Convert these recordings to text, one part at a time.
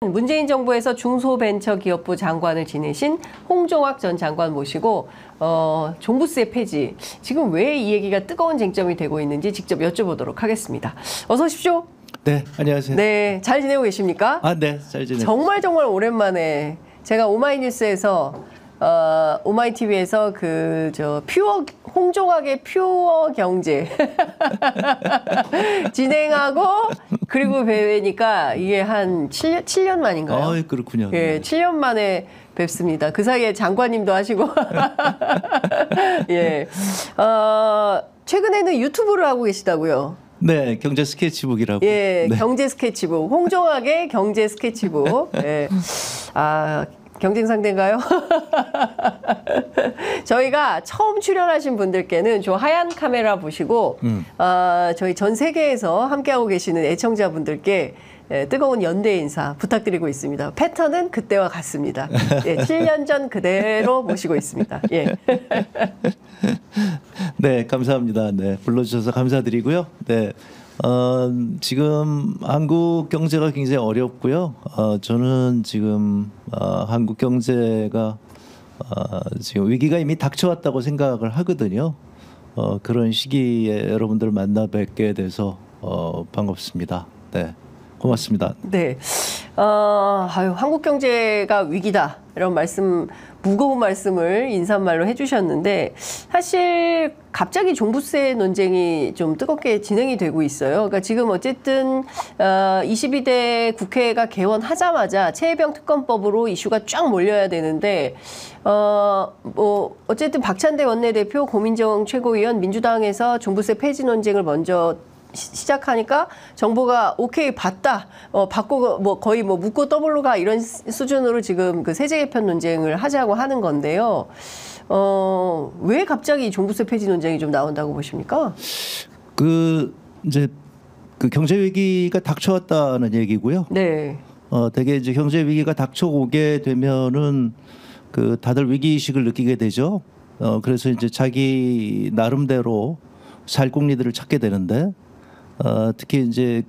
문재인 정부에서 중소벤처기업부 장관을 지내신 홍종학 전 장관 모시고 종부세 폐지, 지금 왜 이 얘기가 뜨거운 쟁점이 되고 있는지 직접 여쭤보도록 하겠습니다. 어서 오십시오. 네, 안녕하세요. 네, 잘 지내고 계십니까? 네, 잘 지내고. 정말 오랜만에 제가 오마이뉴스에서 오마이TV에서 홍종학의 퓨어 경제 진행하고 그리고 뵈니까 이게 한 7년 만인가요? 그렇군요. 예, 7년 만에 뵙습니다. 그 사이에 장관님도 하시고 예, 최근에는 유튜브를 하고 계시다고요? 네, 경제 스케치북이라고. 예, 네. 경제 스케치북, 홍종학의 경제 스케치북. 예. 경쟁 상대인가요? 저희가 처음 출연하신 분들께는 저 하얀 카메라 보시고 저희 전 세계에서 함께하고 계시는 애청자분들께 뜨거운 연대 인사 부탁드리고 있습니다. 패턴은 그때와 같습니다. 예, 7년 전 그대로 모시고 있습니다. 예. 네, 감사합니다. 네, 불러주셔서 감사드리고요. 네. 지금 한국 경제가 굉장히 어렵고요. 저는 지금 한국 경제가 지금 위기가 이미 닥쳐왔다고 생각을 하거든요. 그런 시기에 여러분들 만나 뵙게 돼서 반갑습니다. 네, 고맙습니다. 네, 한국 경제가 위기다 이런 말씀, 무거운 말씀을 인사말로 해주셨는데 사실 갑자기 종부세 논쟁이 좀 뜨겁게 진행이 되고 있어요. 그러니까 지금 어쨌든 22대 국회가 개원하자마자 최혜병 특검법으로 이슈가 쫙 몰려야 되는데 어쨌든 박찬대 원내대표, 고민정 최고위원, 민주당에서 종부세 폐지 논쟁을 먼저 시작하니까 정부가 오케이 봤다, 받고 거의 묻고 떠블로 가 이런 수준으로 지금 그 세제 개편 논쟁을 하자고 하는 건데요. 왜 갑자기 종부세 폐지 논쟁이 좀 나온다고 보십니까? 이제 경제 위기가 닥쳐왔다는 얘기고요. 네. 되게 이제 경제 위기가 닥쳐오게 되면은 다들 위기 의식을 느끼게 되죠. 그래서 이제 자기 나름대로 살궁리들을 찾게 되는데. 특히 이제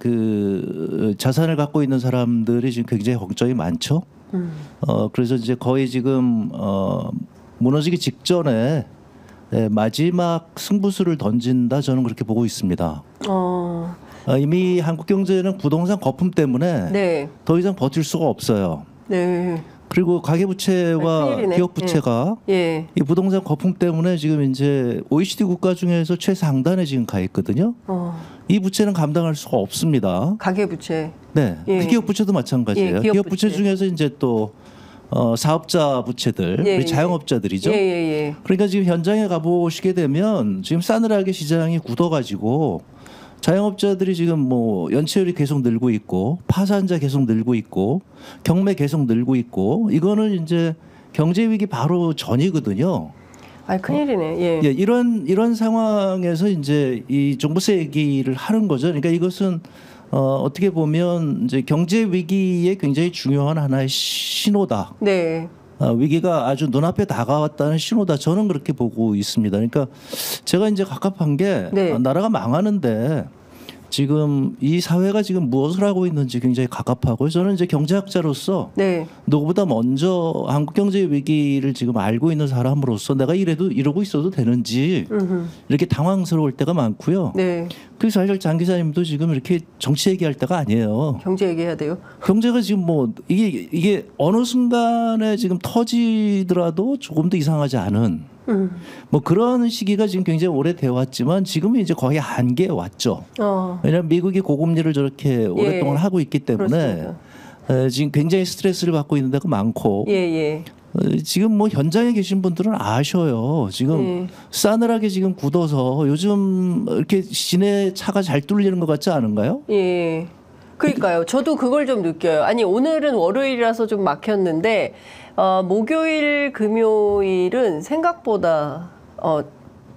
자산을 갖고 있는 사람들이 지금 굉장히 걱정이 많죠. 그래서 이제 거의 지금 무너지기 직전에 마지막 승부수를 던진다, 저는 그렇게 보고 있습니다. 이미 한국 경제는 부동산 거품 때문에 네. 더 이상 버틸 수가 없어요. 네. 그리고 가계부채와 기업부채가 예. 이 부동산 거품 때문에 지금 이제 OECD 국가 중에서 최상단에 지금 가 있거든요. 이 부채는 감당할 수가 없습니다. 가계부채. 네, 예. 기업부채도 마찬가지예요. 예, 기업부채 중에서 이제 또 사업자 부채들, 예, 우리 자영업자들이죠. 예. 그러니까 지금 현장에 가보시게 되면 지금 싸늘하게 시장이 굳어가지고 자영업자들이 지금 연체율이 계속 늘고 있고 파산자 계속 늘고 있고 경매 계속 늘고 있고, 이거는 이제 경제 위기 바로 전이거든요. 큰일이네. 예. 예, 이런 상황에서 이제 이 종부세 얘기를 하는 거죠. 그러니까 이것은 어떻게 보면 이제 경제 위기에 굉장히 중요한 하나의 신호다. 네. 위기가 아주 눈앞에 다가왔다는 신호다. 저는 그렇게 보고 있습니다. 그러니까 제가 이제 갑갑한 게 나라가 망하는데 지금 이 사회가 지금 무엇을 하고 있는지 굉장히 갑갑하고요. 저는 이제 경제학자로서 누구보다 먼저 한국 경제 위기를 지금 알고 있는 사람으로서 내가 이러고 있어도 되는지 이렇게 당황스러울 때가 많고요. 그래서 사실 장 기자님도 지금 이렇게 정치 얘기할 때가 아니에요. 경제 얘기해야 돼요? 경제가 지금 이게 어느 순간에 지금 터지더라도 조금 더 이상하지 않은 그런 시기가 지금 굉장히 오래되어 왔지만 지금은 이제 거의 한계에 왔죠. 왜냐하면 미국이 고금리를 저렇게 오랫동안 하고 있기 때문에 지금 굉장히 스트레스를 받고 있는 데가 많고 지금 현장에 계신 분들은 아셔요. 지금 싸늘하게 지금 굳어서 요즘 이렇게 시내 차가 잘 뚫리는 것 같지 않은가요? 예. 그러니까요. 저도 그걸 좀 느껴요. 아니, 오늘은 월요일이라서 좀 막혔는데 목요일, 금요일은 생각보다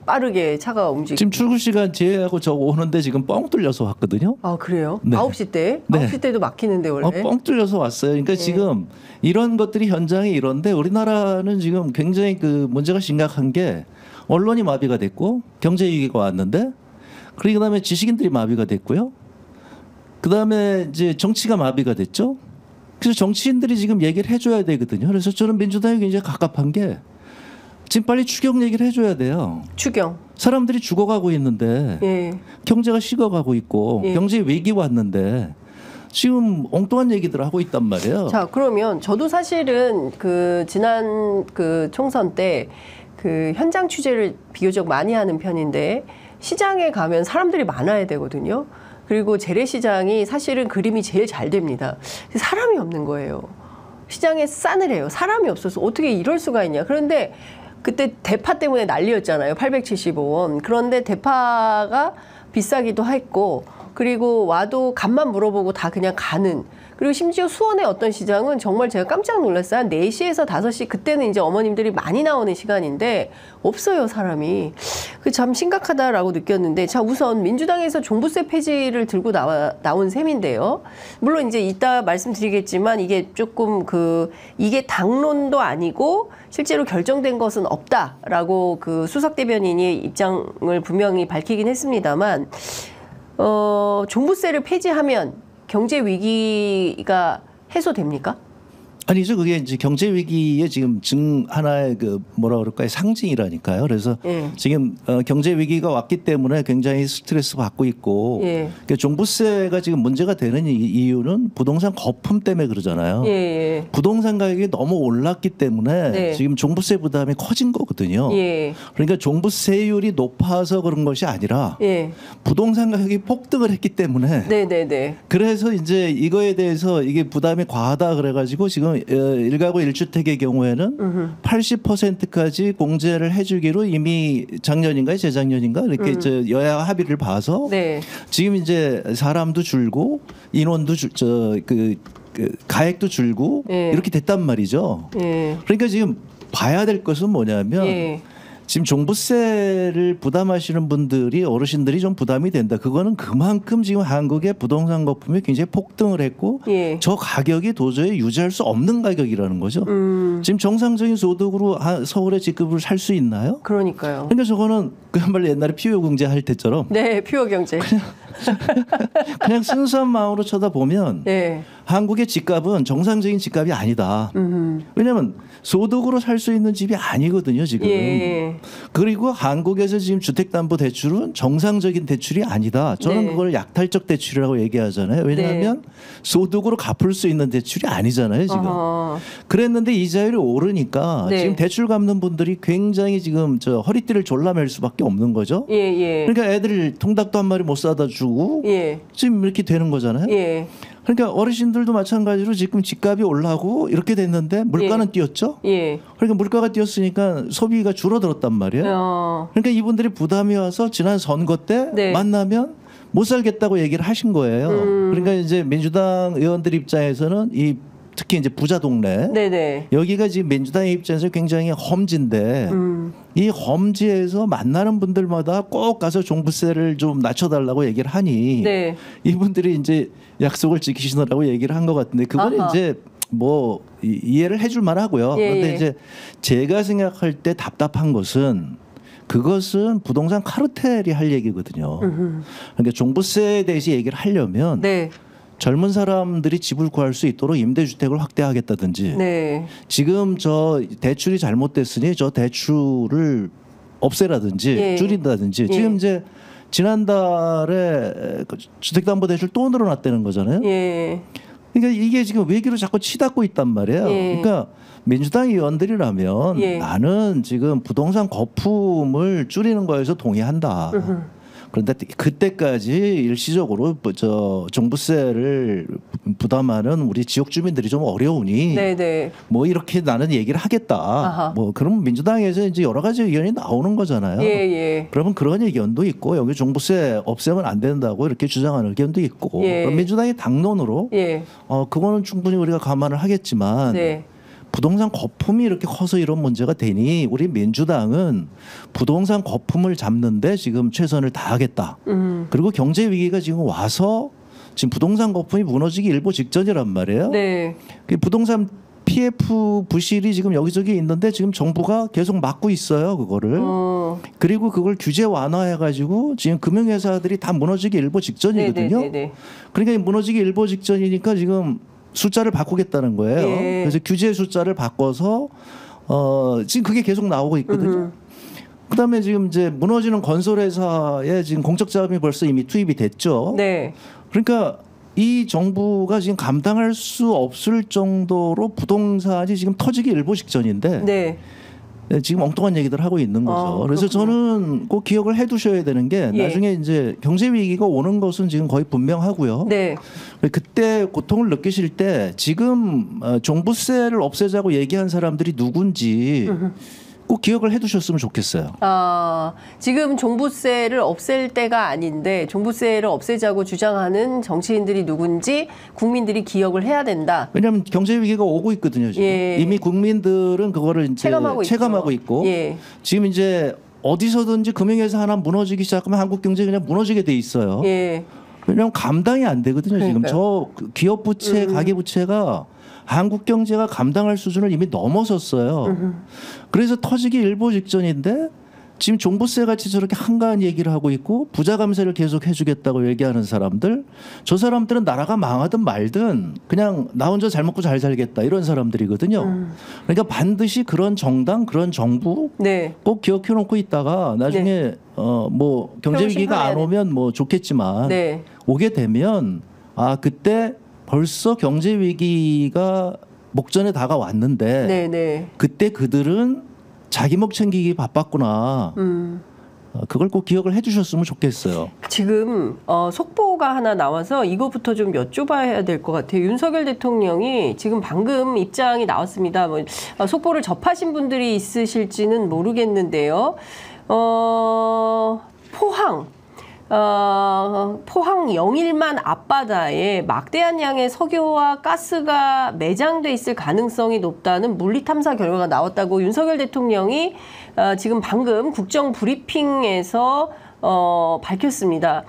빠르게 차가 움직이고. 지금 출근 시간 제하고 저 오는데 지금 뻥 뚫려서 왔거든요. 그래요? 네. 9시 때? 네. 9시 때도 막히는데 원래? 뻥 뚫려서 왔어요. 그러니까 지금 이런 것들이 현장에 이런데 우리나라는 지금 굉장히 문제가 심각한 게 언론이 마비가 됐고 경제 위기가 왔는데, 그다음에 지식인들이 마비가 됐고요. 그다음에 이제 정치가 마비가 됐죠. 그래서 정치인들이 지금 얘기를 해줘야 되거든요. 그래서 저는 민주당이 굉장히 갑갑한 게 지금 빨리 추경 얘기를 해줘야 돼요. 추경. 사람들이 죽어가고 있는데 예. 경제가 식어가고 있고 예. 경제 위기 왔는데 지금 엉뚱한 얘기들 하고 있단 말이에요. 자, 그러면 저도 사실은 그 지난 그 총선 때 그 현장 취재를 비교적 많이 하는 편인데 시장에 가면 사람들이 많아야 되거든요. 그리고 재래시장이 사실은 그림이 제일 잘 됩니다. 사람이 없는 거예요. 시장에 싸늘해요. 사람이 없어서 어떻게 이럴 수가 있냐. 그런데 그때 대파 때문에 난리였잖아요. 875원. 그런데 대파가 비싸기도 했고 그리고 와도 값만 물어보고 다 그냥 가는. 그리고 심지어 수원의 어떤 시장은 정말 제가 깜짝 놀랐어요. 한 4시에서 5시 그때는 이제 어머님들이 많이 나오는 시간인데 없어요, 사람이. 그 참 심각하다라고 느꼈는데 자, 우선 민주당에서 종부세 폐지를 들고 나온 셈인데요. 물론 이제 이따 말씀드리겠지만 이게 조금 이게 당론도 아니고 실제로 결정된 것은 없다라고 그 수석 대변인이 입장을 분명히 밝히긴 했습니다만 종부세를 폐지하면 경제 위기가 해소됩니까? 아니죠. 그게 이제 경제 위기의 지금 하나의 그 뭐라 그럴까요? 상징이라니까요. 그래서 지금 경제 위기가 왔기 때문에 굉장히 스트레스 받고 있고 그러니까 종부세가 지금 문제가 되는 이유는 부동산 거품 때문에 그러잖아요. 부동산 가격이 너무 올랐기 때문에 지금 종부세 부담이 커진 거거든요. 그러니까 종부세율이 높아서 그런 것이 아니라 부동산 가격이 폭등을 했기 때문에 그래서 이제 이거에 대해서 이게 부담이 과하다 그래가지고 지금 일가구 1주택의 경우에는 80%까지 공제를 해주기로 이미 작년인가요, 재작년인가 이렇게 여야 합의를 봐서 지금 이제 사람도 줄고 인원도 가액도 줄고 이렇게 됐단 말이죠. 그러니까 지금 봐야 될 것은 뭐냐면 지금 종부세를 부담하시는 분들이 어르신들이 좀 부담이 된다. 그거는 그만큼 지금 한국의 부동산 거품이 굉장히 폭등을 했고 저 가격이 도저히 유지할 수 없는 가격이라는 거죠. 지금 정상적인 소득으로 서울의 집급을 살 수 있나요? 그러니까요. 그러니까 저거는 그야말로 옛날에 피오 경제 할 때처럼 피오 경제. 그냥 순수한 마음으로 쳐다보면 한국의 집값은 정상적인 집값이 아니다. 왜냐하면 소득으로 살 수 있는 집이 아니거든요, 지금. 그리고 한국에서 지금 주택담보대출은 정상적인 대출이 아니다. 저는 그걸 약탈적 대출이라고 얘기하잖아요. 왜냐하면 소득으로 갚을 수 있는 대출이 아니잖아요, 지금. 그랬는데 이자율이 오르니까 지금 대출 갚는 분들이 굉장히 지금 허리띠를 졸라맬 수밖에 없는 거죠. 그러니까 애들 통닭도 한 마리 못 사다 주고 지금 이렇게 되는 거잖아요. 그러니까 어르신들도 마찬가지로 지금 집값이 올라가고 이렇게 됐는데 물가는 뛰었죠. 그러니까 물가가 뛰었으니까 소비가 줄어들었단 말이에요. 그러니까 이분들이 부담이 와서 지난 선거 때 만나면 못 살겠다고 얘기를 하신 거예요. 그러니까 이제 민주당 의원들 입장에서는 특히 이제 부자 동네 여기가 지금 민주당의 입장에서 굉장히 험지인데 이 험지에서 만나는 분들마다 꼭 가서 종부세를 좀 낮춰달라고 얘기를 하니 이분들이 이제 약속을 지키시느라고 얘기를 한 것 같은데 그거는 이제 뭐 이해를 해줄 만하고요. 그런데 이제 제가 생각할 때 답답한 것은 그것은 부동산 카르텔이 할 얘기거든요. 그러니까 종부세에 대해서 얘기를 하려면 젊은 사람들이 집을 구할 수 있도록 임대주택을 확대하겠다든지 지금 저 대출이 잘못됐으니 저 대출을 없애라든지 줄인다든지 지금 이제 지난달에 주택담보대출 또 늘어났다는 거잖아요. 그러니까 이게 지금 외기로 자꾸 치닫고 있단 말이에요. 그러니까 민주당 의원들이라면 나는 지금 부동산 거품을 줄이는 거에서 동의한다. 그런데 그때까지 일시적으로 종부세를 부담하는 우리 지역 주민들이 좀 어려우니 뭐 이렇게 나는 얘기를 하겠다. 뭐 그럼 민주당에서 이제 여러 가지 의견이 나오는 거잖아요. 그러면 그런 의견도 있고 여기 종부세 없애면 안 된다고 이렇게 주장하는 의견도 있고 그럼 민주당의 당론으로 그거는 충분히 우리가 감안을 하겠지만 부동산 거품이 이렇게 커서 이런 문제가 되니 우리 민주당은 부동산 거품을 잡는데 지금 최선을 다하겠다. 그리고 경제 위기가 지금 와서 지금 부동산 거품이 무너지기 일보 직전이란 말이에요. 부동산 PF 부실이 지금 여기저기 있는데 지금 정부가 계속 막고 있어요, 그거를. 그리고 그걸 규제 완화해가지고 지금 금융회사들이 다 무너지기 일보 직전이거든요. 그러니까 무너지기 일보 직전이니까 지금 숫자를 바꾸겠다는 거예요. 예. 그래서 규제 숫자를 바꿔서 지금 그게 계속 나오고 있거든요. 그다음에 지금 이제 무너지는 건설회사에 지금 공적 자금이 벌써 이미 투입이 됐죠. 네. 그러니까 이 정부가 지금 감당할 수 없을 정도로 부동산이 지금 터지기 일보 직전인데 네. 지금 엉뚱한 얘기들 하고 있는 거죠. 그래서 그렇군요. 저는 꼭 기억을 해두셔야 되는 게 예. 나중에 이제 경제 위기가 오는 것은 지금 거의 분명하고요. 네. 그때 고통을 느끼실 때 지금 종부세를 없애자고 얘기한 사람들이 누군지 꼭 기억을 해두셨으면 좋겠어요. 지금 종부세를 없앨 때가 아닌데 종부세를 없애자고 주장하는 정치인들이 누군지 국민들이 기억을 해야 된다. 왜냐하면 경제 위기가 오고 있거든요. 지금. 예. 이미 국민들은 그거를 이제 체감하고 있고 예. 지금 이제 어디서든지 금융회사 하나 무너지기 시작하면 한국 경제 그냥 무너지게 돼 있어요. 예. 왜냐하면 감당이 안 되거든요. 지금 그러니까요. 저 기업 부채, 가계 부채가 한국 경제가 감당할 수준을 이미 넘어섰어요. 그래서 터지기 일보 직전인데 지금 종부세 같이 저렇게 한가한 얘기를 하고 있고 부자 감세를 계속 해주겠다고 얘기하는 사람들, 저 사람들은 나라가 망하든 말든 그냥 나 혼자 잘 먹고 잘 살겠다 이런 사람들이거든요. 그러니까 반드시 그런 정당, 그런 정부 네. 꼭 기억해 놓고 있다가 나중에 뭐 경제 위기가 안 오면 뭐 좋겠지만 네. 오게 되면 그때 벌써 경제 위기가 목전에 다가왔는데 네. 네. 그때 그들은 자기 목 챙기기 바빴구나. 그걸 꼭 기억을 해주셨으면 좋겠어요. 지금 속보가 하나 나와서 이거부터 좀 여쭤봐야 될 것 같아요. 윤석열 대통령이 지금 방금 입장이 나왔습니다. 뭐, 속보를 접하신 분들이 있으실지는 모르겠는데요. 포항 영일만 앞바다에 막대한 양의 석유와 가스가 매장돼 있을 가능성이 높다는 물리 탐사 결과가 나왔다고 윤석열 대통령이 지금 방금 국정 브리핑에서 밝혔습니다.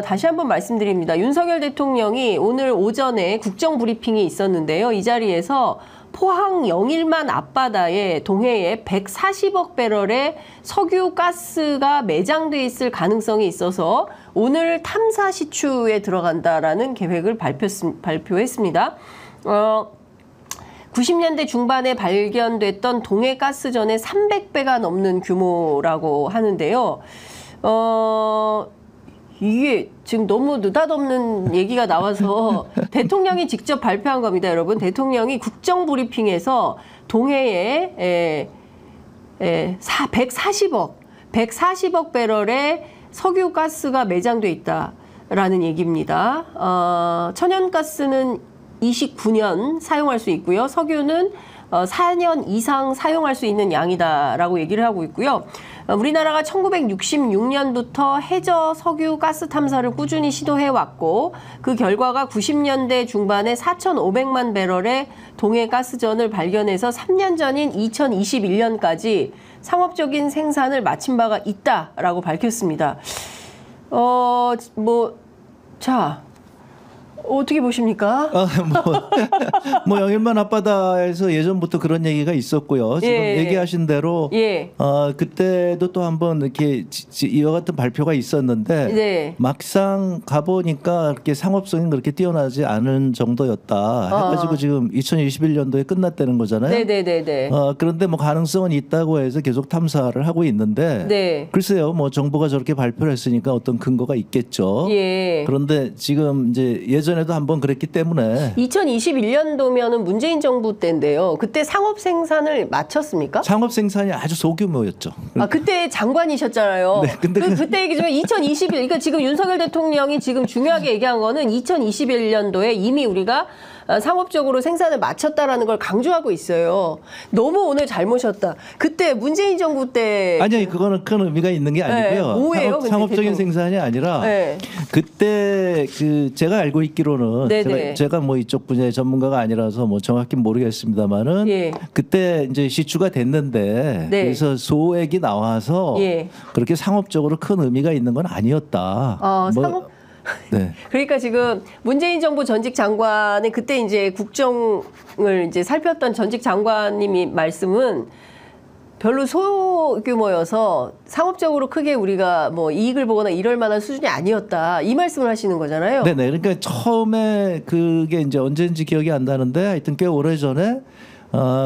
다시 한번 말씀드립니다. 윤석열 대통령이 오늘 오전에 국정 브리핑이 있었는데요. 이 자리에서 포항 영일만 앞바다에 동해에 140억 배럴의 석유 가스가 매장돼 있을 가능성이 있어서 오늘 탐사 시추에 들어간다라는 계획을 발표했습니다. 90년대 중반에 발견됐던 동해 가스전의 300배가 넘는 규모라고 하는데요. 이게 지금 너무 느닷없는 얘기가 나와서 대통령이 직접 발표한 겁니다, 여러분. 대통령이 국정 브리핑에서 동해에 140억 배럴의 석유 가스가 매장돼 있다라는 얘기입니다. 천연가스는 29년 사용할 수 있고요. 석유는 4년 이상 사용할 수 있는 양이다라고 얘기를 하고 있고요. 우리나라가 1966년부터 해저 석유 가스 탐사를 꾸준히 시도해왔고 그 결과가 90년대 중반에 4,500만 배럴의 동해 가스전을 발견해서 3년 전인 2021년까지 상업적인 생산을 마친 바가 있다라고 밝혔습니다. 어떻게 보십니까? 뭐 영일만 앞바다에서 예전부터 그런 얘기가 있었고요. 지금 얘기하신 대로 그때도 또 한번 이렇게 이와 같은 발표가 있었는데 막상 가보니까 그렇게 상업성이 그렇게 뛰어나지 않은 정도였다 해가지고 지금 2021년도에 끝났다는 거잖아요. 네네네네. 그런데 뭐 가능성은 있다고 해서 계속 탐사를 하고 있는데 글쎄요, 뭐 정부가 저렇게 발표를 했으니까 어떤 근거가 있겠죠. 그런데 지금 이제 예전에도 한번 그랬기 때문에 2021년도면은 문재인 정부 때인데요. 그때 상업 생산을 마쳤습니까? 상업 생산이 아주 소규모였죠. 그때 장관이셨잖아요. 네, 근데 그때 얘기지만 2021, 그러니까 지금 윤석열 대통령이 지금 중요하게 얘기한 거는 2021년도에 이미 우리가 상업적으로 생산을 마쳤다라는 걸 강조하고 있어요. 너무 오늘 잘 모셨다. 그때 문재인 정부 때 아니 그거는 큰 의미가 있는 게 아니고요. 뭐예요? 상업적인 생산이 아니라 그때 그 제가 알고 있기로는 제가 뭐 이쪽 분야의 전문가가 아니라서 뭐 정확히 모르겠습니다만은 그때 이제 시추가 됐는데 그래서 소액이 나와서 그렇게 상업적으로 큰 의미가 있는 건 아니었다. 그러니까 지금 문재인 정부 전직 장관의 그때 이제 국정을 이제 살폈던 전직 장관님이 말씀은 별로 소규모여서 상업적으로 크게 우리가 뭐 이익을 보거나 이럴 만한 수준이 아니었다. 이 말씀을 하시는 거잖아요. 네네. 그러니까 처음에 그게 이제 언제인지 기억이 안 나는데 하여튼 꽤 오래 전에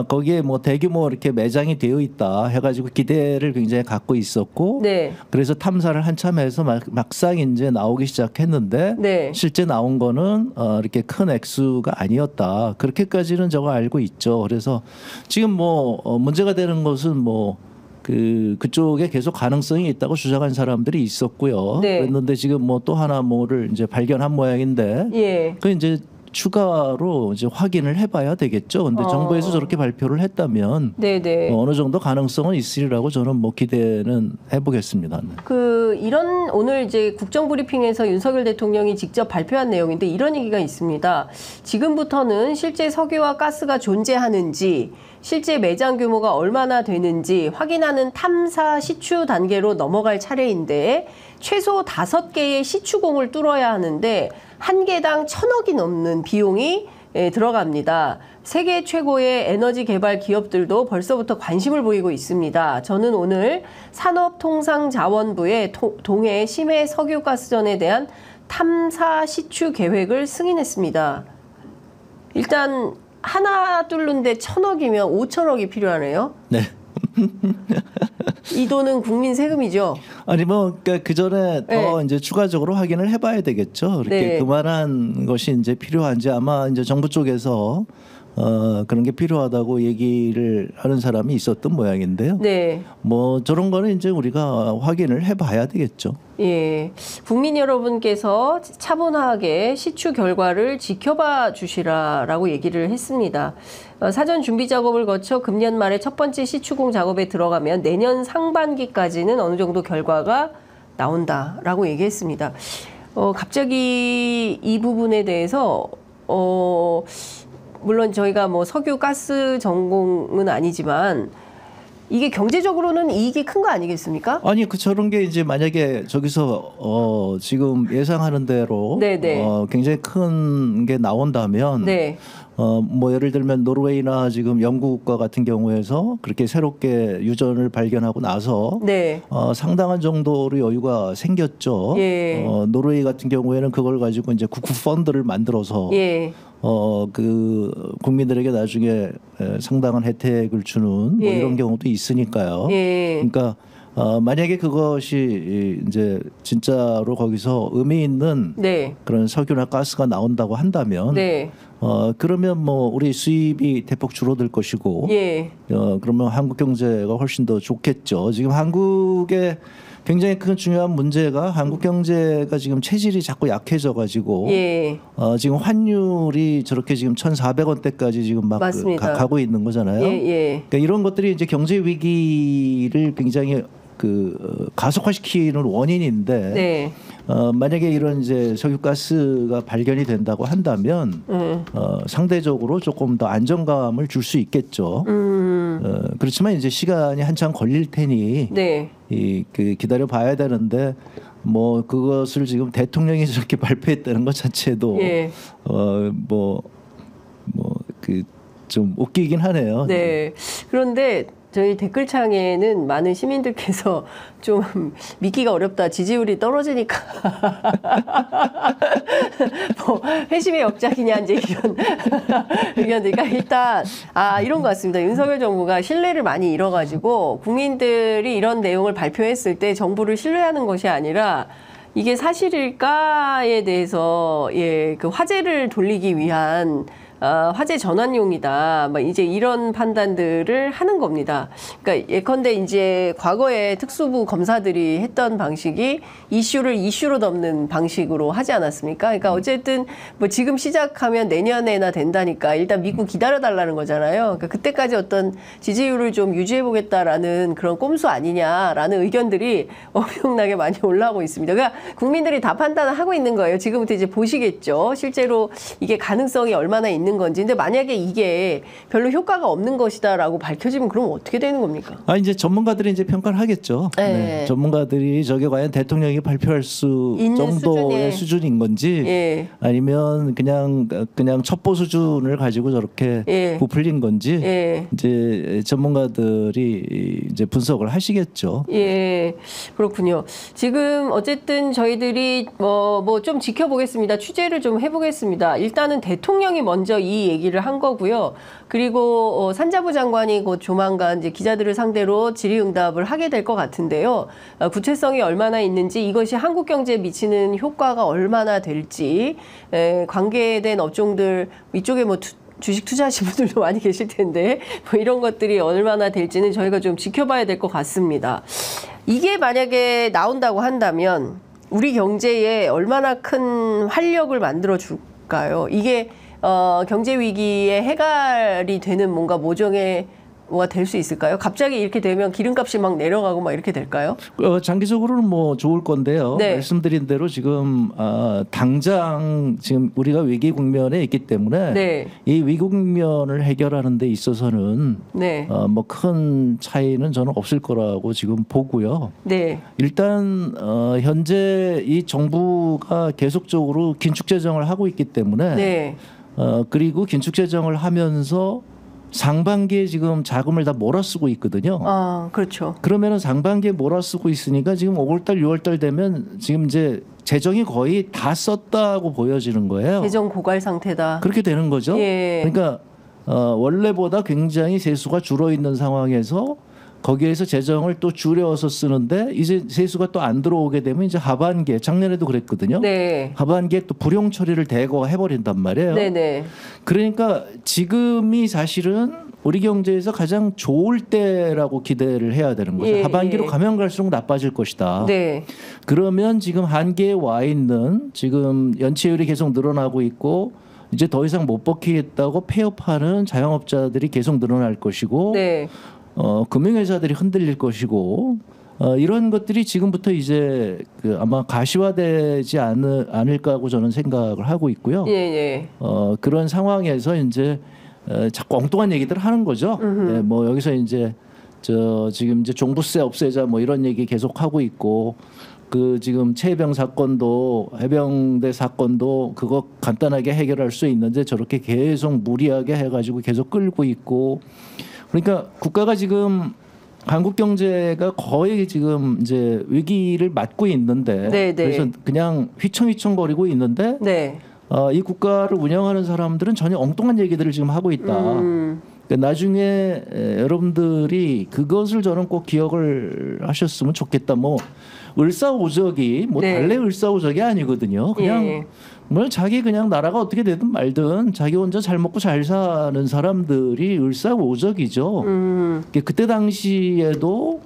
거기에 뭐 대규모 이렇게 매장이 되어 있다 해가지고 기대를 굉장히 갖고 있었고, 네. 그래서 탐사를 한참 해서 막상 이제 나오기 시작했는데 네. 실제 나온 거는 이렇게 큰 액수가 아니었다. 그렇게까지는 저거 알고 있죠. 그래서 지금 뭐 문제가 되는 것은 뭐 그쪽에 계속 가능성이 있다고 주장한 사람들이 있었고요. 네. 그랬는데 지금 뭐 또 하나 뭐를 이제 발견한 모양인데, 예. 그 이제 추가로 이제 확인을 해봐야 되겠죠. 근데 정부에서 저렇게 발표를 했다면 네네. 어느 정도 가능성은 있으리라고 저는 뭐 기대는 해보겠습니다. 이런 오늘 이제 국정브리핑에서 윤석열 대통령이 직접 발표한 내용인데 이런 얘기가 있습니다. 지금부터는 실제 석유와 가스가 존재하는지, 실제 매장 규모가 얼마나 되는지 확인하는 탐사 시추 단계로 넘어갈 차례인데, 최소 5개의 시추공을 뚫어야 하는데 1개당 1,000억이 넘는 비용이 들어갑니다. 세계 최고의 에너지 개발 기업들도 벌써부터 관심을 보이고 있습니다. 저는 오늘 산업통상자원부의 동해 심해 석유가스전에 대한 탐사 시추 계획을 승인했습니다. 일단 하나 뚫는데 1,000억이면 5,000억이 필요하네요. 네. 이 돈은 국민 세금이죠. 아니 뭐 그러니까 그 전에 더 네. 이제 추가적으로 확인을 해봐야 되겠죠. 이렇게 네. 그만한 것이 이제 필요한지 아마 이제 정부 쪽에서 그런 게 필요하다고 얘기를 하는 사람이 있었던 모양인데요. 네. 뭐 저런 거는 이제 우리가 확인을 해봐야 되겠죠. 예. 국민 여러분께서 차분하게 시추 결과를 지켜봐 주시라라고 얘기를 했습니다. 사전 준비 작업을 거쳐 금년 말에 첫 번째 시추공 작업에 들어가면 내년 상반기까지는 어느 정도 결과가 나온다라고 얘기했습니다. 갑자기 이 부분에 대해서 물론 저희가 뭐 석유 가스 전공은 아니지만 이게 경제적으로는 이익이 큰 거 아니겠습니까? 아니 저런 게 이제 만약에 저기서 지금 예상하는 대로 네네. 굉장히 큰 게 나온다면 네. 뭐 예를 들면 노르웨이나 지금 영국과 같은 경우에서 그렇게 새롭게 유전을 발견하고 나서 네. 상당한 정도로 여유가 생겼죠. 예. 노르웨이 같은 경우에는 그걸 가지고 이제 국후 펀드를 만들어서 예. 국민들에게 나중에 상당한 혜택을 주는 뭐 예. 이런 경우도 있으니까요. 예. 그러니까 만약에 그것이 이제 진짜로 거기서 의미 있는 네. 그런 석유나 가스가 나온다고 한다면 네. 그러면 뭐 우리 수입이 대폭 줄어들 것이고 예. 그러면 한국 경제가 훨씬 더 좋겠죠. 지금 한국의 굉장히 큰 중요한 문제가 한국 경제가 지금 체질이 자꾸 약해져 가지고 예. 지금 환율이 저렇게 지금 1,400원대까지 지금 막 맞습니다. 가고 있는 거잖아요. 예. 예. 그러니까 이런 것들이 이제 경제 위기를 굉장히 가속화시키는 원인인데 네. 만약에 이런 이제 석유가스가 발견이 된다고 한다면 상대적으로 조금 더 안정감을 줄 수 있겠죠. 그렇지만 이제 시간이 한참 걸릴 테니 네. 기다려 봐야 되는데 뭐 그것을 지금 대통령이 저렇게 발표했다는 것 자체도 예. 좀 웃기긴 하네요. 네. 그런데 저희 댓글창에는 많은 시민들께서 좀 믿기가 어렵다. 지지율이 떨어지니까 뭐 회심의 역작이냐 이제 이런 의견들. 그러니까 일단 이런 것 같습니다. 윤석열 정부가 신뢰를 많이 잃어가지고 국민들이 이런 내용을 발표했을 때 정부를 신뢰하는 것이 아니라 이게 사실일까에 대해서 그 화제를 돌리기 위한 화제 전환용이다. 이제 이런 판단들을 하는 겁니다. 그러니까 예컨대 이제 과거에 특수부 검사들이 했던 방식이 이슈를 이슈로 덮는 방식으로 하지 않았습니까? 그러니까 어쨌든 뭐 지금 시작하면 내년에나 된다니까 일단 믿고 기다려달라는 거잖아요. 그러니까 그때까지 어떤 지지율을 좀 유지해보겠다라는 그런 꼼수 아니냐라는 의견들이 엄청나게 많이 올라오고 있습니다. 그러니까 국민들이 다 판단을 하고 있는 거예요. 지금부터 이제 보시겠죠. 실제로 이게 가능성이 얼마나 있는 있는 건지. 근데 만약에 이게 별로 효과가 없는 것이다라고 밝혀지면 그럼 어떻게 되는 겁니까? 이제 전문가들이 이제 평가를 하겠죠. 네. 전문가들이 저게 과연 대통령이 발표할 수 있는 정도의 수준인 건지 예. 아니면 그냥 첩보 수준을 가지고 저렇게 예. 부풀린 건지 예. 이제 전문가들이 이제 분석을 하시겠죠. 예, 그렇군요. 지금 어쨌든 저희들이 뭐 좀 지켜보겠습니다. 취재를 좀 해보겠습니다. 일단은 대통령이 먼저 이 얘기를 한 거고요. 그리고 산자부 장관이 곧 조만간 이제 기자들을 상대로 질의응답을 하게 될 것 같은데요. 구체성이 얼마나 있는지, 이것이 한국 경제에 미치는 효과가 얼마나 될지, 관계된 업종들 이쪽에 뭐 주식 투자하신 분들도 많이 계실 텐데 뭐 이런 것들이 얼마나 될지는 저희가 좀 지켜봐야 될 것 같습니다. 이게 만약에 나온다고 한다면 우리 경제에 얼마나 큰 활력을 만들어 줄까요? 이게 경제 위기에 해갈이 되는 뭔가 모종의 뭐가 될 수 있을까요? 갑자기 이렇게 되면 기름값이 막 내려가고 막 이렇게 될까요? 장기적으로는 뭐 좋을 건데요. 네. 말씀드린 대로 지금 당장 지금 우리가 위기 국면에 있기 때문에 네. 이 위기 국면을 해결하는 데 있어서는 네. 뭐 큰 차이는 저는 없을 거라고 지금 보고요. 네. 일단 현재 이 정부가 계속적으로 긴축 재정을 하고 있기 때문에 네. 그리고 긴축 재정을 하면서 상반기에 지금 자금을 다 몰아쓰고 있거든요. 그렇죠. 그러면은 상반기에 몰아쓰고 있으니까 지금 5월달, 6월달 되면 지금 이제 재정이 거의 다 썼다고 보여지는 거예요. 재정 고갈 상태다. 그렇게 되는 거죠. 예. 그러니까 원래보다 굉장히 세수가 줄어 있는 상황에서 거기에서 재정을 또 줄여서 쓰는데 이제 세수가 또 안 들어오게 되면 이제 하반기에 작년에도 그랬거든요. 네. 하반기에 또 불용 처리를 대거 해버린단 말이에요. 네네. 그러니까 지금이 사실은 우리 경제에서 가장 좋을 때라고 기대를 해야 되는 거죠. 예, 하반기로 예. 가면 갈수록 나빠질 것이다. 네. 그러면 지금 한계에 와 있는 지금 연체율이 계속 늘어나고 있고 이제 더 이상 못 버티겠다고 폐업하는 자영업자들이 계속 늘어날 것이고 네. 금융회사들이 흔들릴 것이고 이런 것들이 지금부터 이제 아마 가시화되지 않을까 하고 저는 생각을 하고 있고요. 예, 예. 그런 상황에서 이제 자꾸 엉뚱한 얘기들을 하는 거죠. 네, 뭐 여기서 이제 지금 이제 종부세 없애자 뭐 이런 얘기 계속 하고 있고 그 지금 최해병 사건도 해병대 사건도 그거 간단하게 해결할 수 있는데 저렇게 계속 무리하게 해가지고 계속 끌고 있고 그러니까 국가가 지금 한국 경제가 거의 지금 이제 위기를 맞고 있는데 네, 네. 그래서 그냥 휘청휘청거리고 있는데 네. 이 국가를 운영하는 사람들은 전혀 엉뚱한 얘기들을 지금 하고 있다. 그러니까 나중에 여러분들이 그것을 저는 꼭 기억을 하셨으면 좋겠다. 뭐 을사오적이 뭐 네. 달래 을사오적이 아니거든요. 그냥 예. 뭐 자기 그냥 나라가 어떻게 되든 말든 자기 혼자 잘 먹고 잘 사는 사람들이 을사오적이죠. 그때 당시에도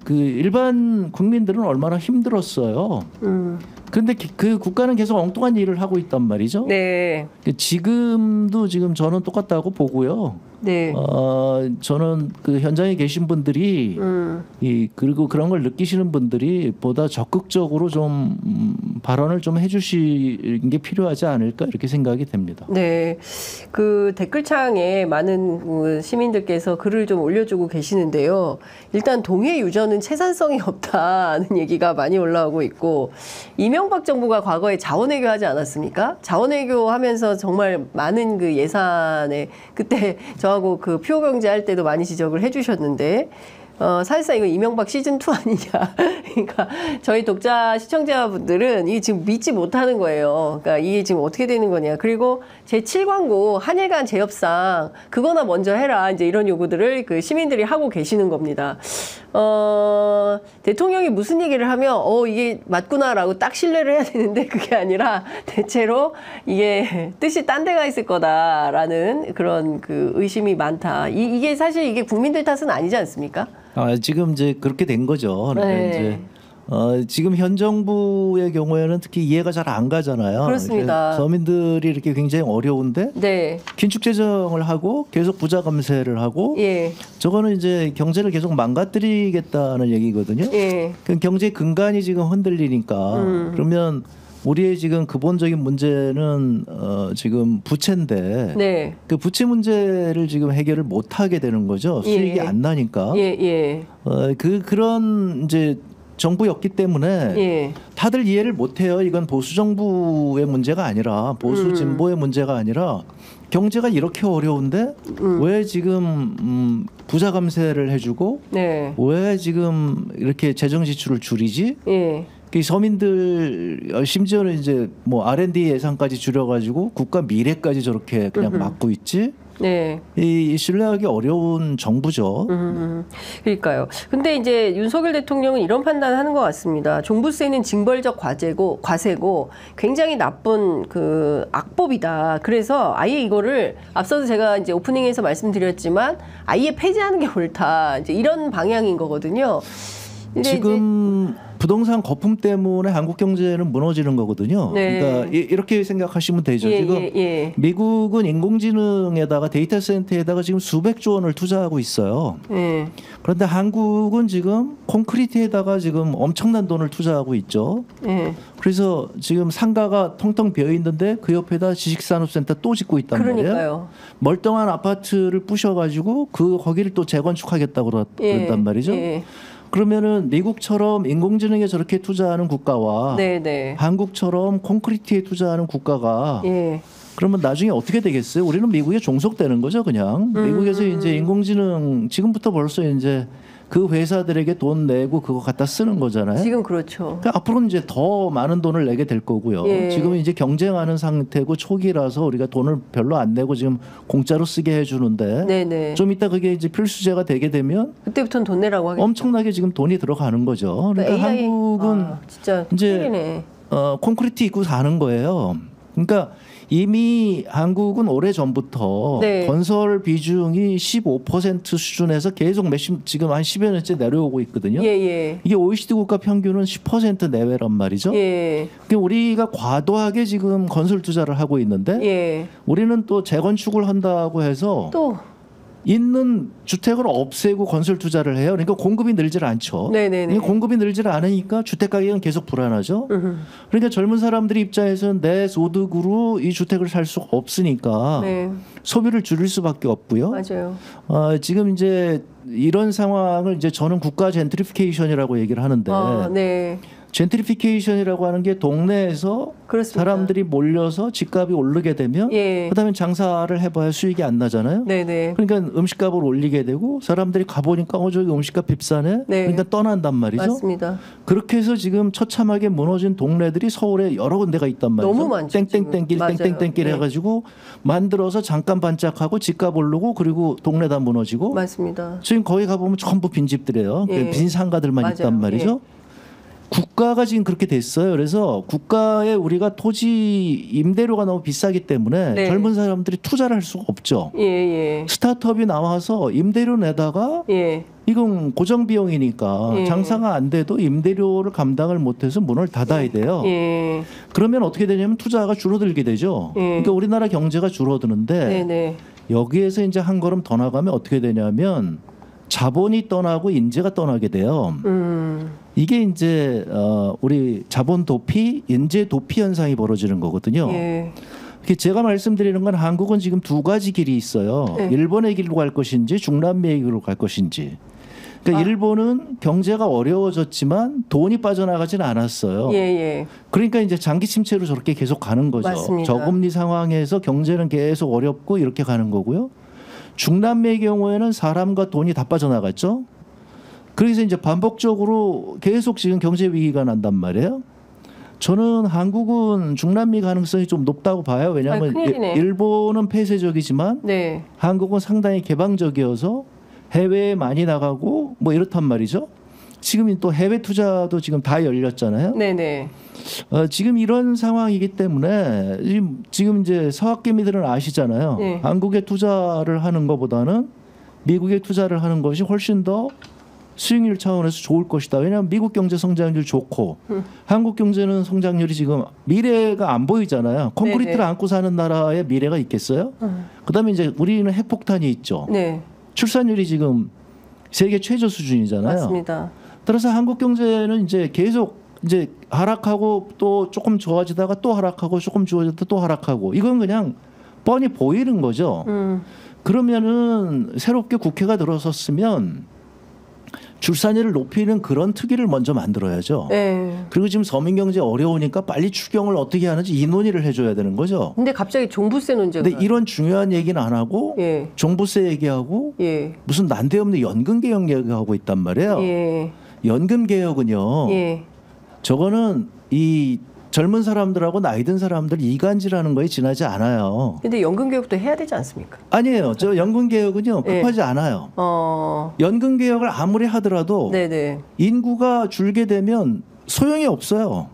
그 일반 국민들은 얼마나 힘들었어요. 그런데 그 국가는 계속 엉뚱한 일을 하고 있단 말이죠. 네. 지금도 지금 저는 똑같다고 보고요. 네. 저는 그 현장에 계신 분들이 그리고 그런 걸 느끼시는 분들이 보다 적극적으로 좀 발언을 좀 해주시는 게 필요하지 않을까 이렇게 생각이 됩니다. 네. 그 댓글창에 많은 시민들께서 글을 좀 올려주고 계시는데요. 일단 동해 유전은 채산성이 없다는 얘기가 많이 올라오고 있고 이명박 정부가 과거에 자원외교 하지 않았습니까? 자원외교 하면서 정말 많은 그 예산에 그때 저하고 그 표경제 할 때도 많이 지적을 해주셨는데 사실상 이거 이명박 시즌2 아니냐. 그러니까 저희 독자 시청자분들은 이게 지금 믿지 못하는 거예요. 그러니까 이게 지금 어떻게 되는 거냐. 그리고 제7광고 한일 간 재협상 그거나 먼저 해라. 이제 이런 요구들을 그 시민들이 하고 계시는 겁니다. 대통령이 무슨 얘기를 하면 이게 맞구나라고 딱 신뢰를 해야 되는데 그게 아니라 대체로 이게 뜻이 딴 데가 있을 거다라는 그런 그 의심이 많다. 이게 사실 이게 국민들 탓은 아니지 않습니까? 지금 이제 그렇게 된 거죠. 그러니까 네. 이제 지금 현 정부의 경우에는 특히 이해가 잘 안 가잖아요. 그렇습니다. 서민들이 이렇게 굉장히 어려운데 네. 긴축 재정을 하고 계속 부자 감세를 하고 예. 저거는 이제 경제를 계속 망가뜨리겠다는 얘기거든요. 예. 그 경제 근간이 지금 흔들리니까 그러면 우리의 지금 근본적인 문제는 지금 부채인데 네. 그 부채 문제를 지금 해결을 못 하게 되는 거죠. 수익이 예. 안 나니까. 예. 그런 이제 정부였기 때문에 예. 다들 이해를 못 해요. 이건 보수 정부의 문제가 아니라 보수 진보의 문제가 아니라 경제가 이렇게 어려운데 왜 지금 부자 감세를 해주고 네. 왜 지금 이렇게 재정 지출을 줄이지? 예. 그 서민들 심지어는 이제 뭐 R&D 예산까지 줄여가지고 국가 미래까지 저렇게 그냥 막고 있지. 네. 이 신뢰하기 어려운 정부죠. 그러니까요. 근데 이제 윤석열 대통령은 이런 판단을 하는 것 같습니다. 종부세는 징벌적 과세고 굉장히 나쁜 그 악법이다. 그래서 아예 이거를 앞서도 제가 이제 오프닝에서 말씀드렸지만 아예 폐지하는 게 옳다. 이제 이런 방향인 거거든요. 근데 지금 부동산 거품 때문에 한국 경제는 무너지는 거거든요. 네. 그러니까 이렇게 생각하시면 되죠. 지금 미국은 인공지능에다가 데이터 센터에다가 지금 수백조 원을 투자하고 있어요. 그런데 한국은 지금 콘크리트에다가 지금 엄청난 돈을 투자하고 있죠. 그래서 지금 상가가 텅텅 비어 있는데 그 옆에다 지식산업센터 또 짓고 있단 그러니까요. 말이에요. 멀쩡한 아파트를 부셔가지고 거기를 또 재건축하겠다고 그런단 말이죠. 그러면은 미국처럼 인공지능에 저렇게 투자하는 국가와 한국처럼 콘크리트에 투자하는 국가가 그러면 나중에 어떻게 되겠어요? 우리는 미국에 종속되는 거죠, 그냥. 미국에서 이제 인공지능 지금부터 벌써 이제 그 회사들에게 돈 내고 그거 갖다 쓰는 거잖아요. 지금 그렇죠. 그러니까 앞으로는 이제 더 많은 돈을 내게 될 거고요. 지금은 이제 경쟁하는 상태고 초기라서 우리가 돈을 별로 안 내고 지금 공짜로 쓰게 해주는데 좀 이따 그게 이제 필수제가 되게 되면 그때부터는 돈 내라고 하겠죠. 엄청나게 지금 돈이 들어가는 거죠. 그러니까 한국은 진짜 이제 콘크리트 입고 사는 거예요. 그러니까 이미 한국은 오래 전부터 건설 비중이 15% 수준에서 계속 지금 한 10여 년째 내려오고 있거든요. 이게 OECD 국가 평균은 10% 내외란 말이죠. 그러니까 우리가 과도하게 지금 건설 투자를 하고 있는데 우리는 또 재건축을 한다고 해서 또 있는 주택을 없애고 건설 투자를 해요. 그러니까 공급이 늘질 않죠. 그러니까 공급이 늘질 않으니까 주택 가격은 계속 불안하죠. 그러니까 젊은 사람들의 입장에서는 내 소득으로 이 주택을 살 수가 없으니까 소비를 줄일 수밖에 없고요. 맞아요. 지금 이제 이런 상황을 이제 저는 국가 젠트리피케이션이라고 얘기를 하는데 젠트리피케이션이라고 하는 게 동네에서 사람들이 몰려서 집값이 오르게 되면 그다음에 장사를 해봐야 수익이 안 나잖아요. 그러니까 음식값을 올리게 되고 사람들이 가보니까 저기 음식값 비싸네. 그러니까 떠난단 말이죠. 맞습니다. 그렇게 해서 지금 처참하게 무너진 동네들이 서울에 여러 군데가 있단 말이죠. 너무 많죠. 땡땡땡길 땡땡땡길 해가지고 만들어서 잠깐 반짝하고 집값 오르고 그리고 동네 다 무너지고. 맞습니다. 지금 거기 가보면 전부 빈집들이에요. 빈 상가들만 있단 말이죠. 국가가 지금 그렇게 됐어요. 그래서 국가에 우리가 토지 임대료가 너무 비싸기 때문에 젊은 사람들이 투자를 할 수가 없죠. 스타트업이 나와서 임대료 내다가 이건 고정 비용이니까 장사가 안 돼도 임대료를 감당을 못해서 문을 닫아야 돼요. 그러면 어떻게 되냐면 투자가 줄어들게 되죠. 그러니까 우리나라 경제가 줄어드는데 여기에서 이제 한 걸음 더 나가면 어떻게 되냐면 자본이 떠나고 인재가 떠나게 돼요. 이게 이제 우리 자본 도피, 인재 도피 현상이 벌어지는 거거든요. 제가 말씀드리는 건 한국은 지금 두 가지 길이 있어요. 일본의 길로 갈 것인지 중남미의 길로 갈 것인지. 그러니까 일본은 경제가 어려워졌지만 돈이 빠져나가지는 않았어요. 그러니까 이제 장기 침체로 저렇게 계속 가는 거죠. 맞습니다. 저금리 상황에서 경제는 계속 어렵고 이렇게 가는 거고요. 중남미의 경우에는 사람과 돈이 다 빠져나갔죠. 그래서 이제 반복적으로 계속 지금 경제 위기가 난단 말이에요. 저는 한국은 중남미 가능성이 좀 높다고 봐요. 왜냐하면 일본은 폐쇄적이지만 한국은 상당히 개방적이어서 해외에 많이 나가고 뭐 이렇단 말이죠. 지금 또 해외 투자도 지금 다 열렸잖아요. 지금 이런 상황이기 때문에 지금 이제 서학개미들은 아시잖아요. 한국에 투자를 하는 것보다는 미국에 투자를 하는 것이 훨씬 더 수익률 차원에서 좋을 것이다. 왜냐하면 미국 경제 성장률 좋고 한국 경제는 성장률이 지금 미래가 안 보이잖아요. 콘크리트를 안고 사는 나라에 미래가 있겠어요? 그다음에 이제 우리는 핵폭탄이 있죠. 출산율이 지금 세계 최저 수준이잖아요. 맞습니다. 따라서 한국 경제는 이제 계속 이제 하락하고 또 조금 좋아지다가 또 하락하고 조금 좋아지다가 또 하락하고 이건 그냥 뻔히 보이는 거죠. 그러면은 새롭게 국회가 들어섰으면 출산율을 높이는 그런 특위를 먼저 만들어야죠. 네. 그리고 지금 서민경제 어려우니까 빨리 추경을 어떻게 하는지 이 논의를 해줘야 되는 거죠. 근데 갑자기 종부세 논쟁을. 근데 이런 중요한 얘기는 안 하고 예. 종부세 얘기하고 예. 무슨 난데없는 연금 개혁 얘기하고 있단 말이에요. 예. 연금 개혁은요. 예. 저거는 이 젊은 사람들하고 나이 든 사람들 이간질하는 거에 지나지 않아요. 근데 연금 개혁도 해야 되지 않습니까? 아니에요. 저 연금 개혁은요 급하지 않아요. 연금 개혁을 아무리 하더라도 네네. 인구가 줄게 되면 소용이 없어요.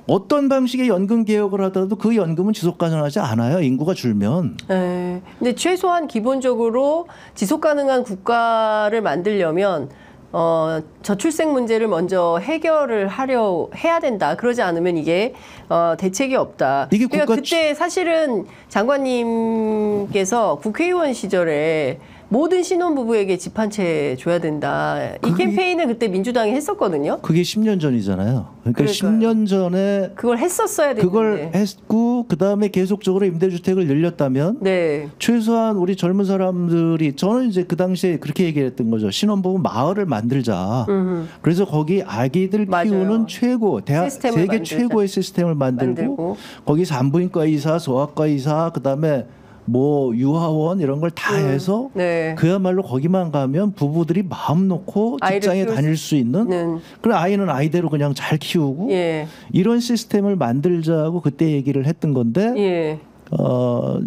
어떤 방식의 연금 개혁을 하더라도 그 연금은 지속 가능하지 않아요. 인구가 줄면. 네. 근데 최소한 기본적으로 지속 가능한 국가를 만들려면 저출생 문제를 먼저 해결을 해야 된다. 그러지 않으면 이게 대책이 없다. 이게 그러니까 그때 사실은 장관님께서 국회의원 시절에 모든 신혼부부에게 집 한 채 줘야 된다. 이 캠페인을 그때 민주당이 했었거든요. 그게 10년 전이잖아요. 그러니까 그러니까요. 10년 전에 그걸 했었어야 되는데. 그걸 했고 그다음에 계속적으로 임대주택을 늘렸다면 네. 최소한 우리 젊은 사람들이 저는 이제 그 당시에 그렇게 얘기했던 거죠. 신혼부부 마을을 만들자. 그래서 거기 아기들 맞아요. 키우는 최고 시스템을 세계 만들자. 최고의 시스템을 만들고 거기 산부인과 의사, 소아과 의사 그다음에 뭐 유아원 이런 걸 다 해서 네. 그야말로 거기만 가면 부부들이 마음 놓고 직장에 다닐 수 있는 그런 아이는 아이대로 그냥 잘 키우고 예. 이런 시스템을 만들자고 그때 얘기를 했던 건데 예.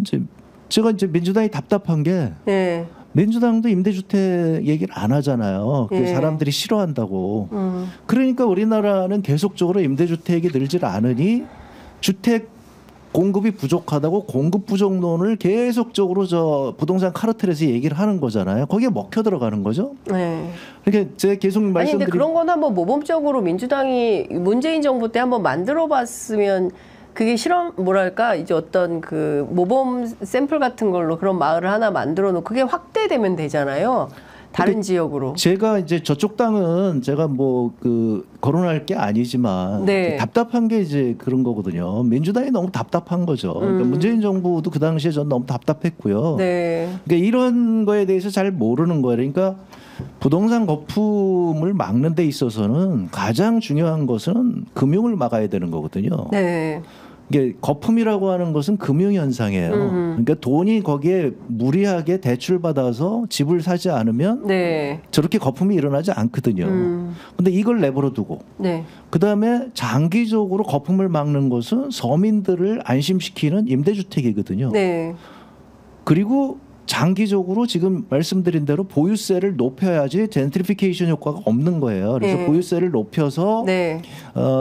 이제 제가 이제 민주당이 답답한 게 예. 민주당도 임대주택 얘기를 안 하잖아요. 그 예. 사람들이 싫어한다고. 그러니까 우리나라는 계속적으로 임대주택이 늘질 않으니 주택 공급이 부족하다고 공급 부족론을 계속적으로 저 부동산 카르텔에서 얘기를 하는 거잖아요. 거기에 먹혀 들어가는 거죠. 네. 그러니까 제가 계속 아니 근데 말씀드린 그런 건 한번 모범적으로 민주당이 문재인 정부 때 한번 만들어봤으면 그게 실험 뭐랄까 이제 어떤 그 모범 샘플 같은 걸로 그런 마을을 하나 만들어 놓고 그게 확대되면 되잖아요. 다른 지역으로. 제가 이제 저쪽 당은 제가 뭐 그 거론할 게 아니지만 네. 답답한 게 이제 그런 거거든요. 민주당이 너무 답답한 거죠. 그러니까 문재인 정부도 그 당시에 전 너무 답답했고요. 네. 그러니까 이런 거에 대해서 잘 모르는 거예요. 그러니까 부동산 거품을 막는 데 있어서는 가장 중요한 것은 금융을 막아야 되는 거거든요. 네. 이게 거품이라고 하는 것은 금융 현상이에요. 그러니까 돈이 거기에 무리하게 대출 받아서 집을 사지 않으면 네. 저렇게 거품이 일어나지 않거든요. 근데 이걸 내버려 두고 네. 그다음에 장기적으로 거품을 막는 것은 서민들을 안심시키는 임대주택이거든요. 네. 그리고 장기적으로 지금 말씀드린 대로 보유세를 높여야지 젠트리피케이션 효과가 없는 거예요. 그래서 네. 보유세를 높여서 네.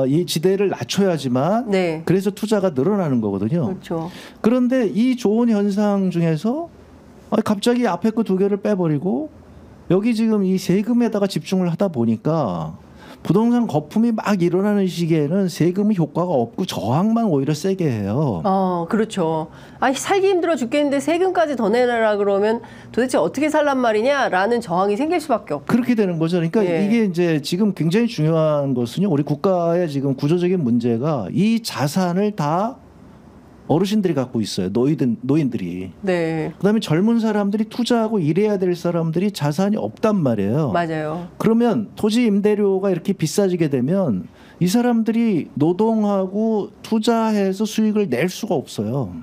이 지대를 낮춰야지만 네. 그래서 투자가 늘어나는 거거든요. 그렇죠. 그런데 이 좋은 현상 중에서 갑자기 앞에 거 두 개를 빼버리고 여기 지금 이 세금에다가 집중을 하다 보니까 부동산 거품이 막 일어나는 시기에는 세금의 효과가 없고 저항만 오히려 세게 해요. 그렇죠. 아니, 살기 힘들어 죽겠는데 세금까지 더 내라 그러면 도대체 어떻게 살란 말이냐라는 저항이 생길 수밖에 없고. 그렇게 되는 거죠. 그러니까 예. 이게 이제 지금 굉장히 중요한 것은요. 우리 국가의 지금 구조적인 문제가 이 자산을 다 어르신들이 갖고 있어요. 노인들이. 네. 그다음에 젊은 사람들이 투자하고 일해야 될 사람들이 자산이 없단 말이에요. 맞아요. 그러면 토지 임대료가 이렇게 비싸지게 되면 이 사람들이 노동하고 투자해서 수익을 낼 수가 없어요.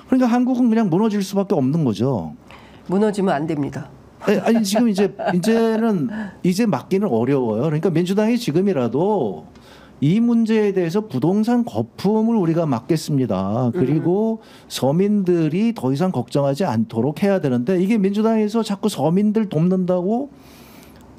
그러니까 한국은 그냥 무너질 수밖에 없는 거죠. 무너지면 안 됩니다. 아니 지금 이제는 막기는 어려워요. 그러니까 민주당이 지금이라도 이 문제에 대해서 부동산 거품을 우리가 막겠습니다. 그리고 서민들이 더 이상 걱정하지 않도록 해야 되는데 이게 민주당에서 자꾸 서민들 돕는다고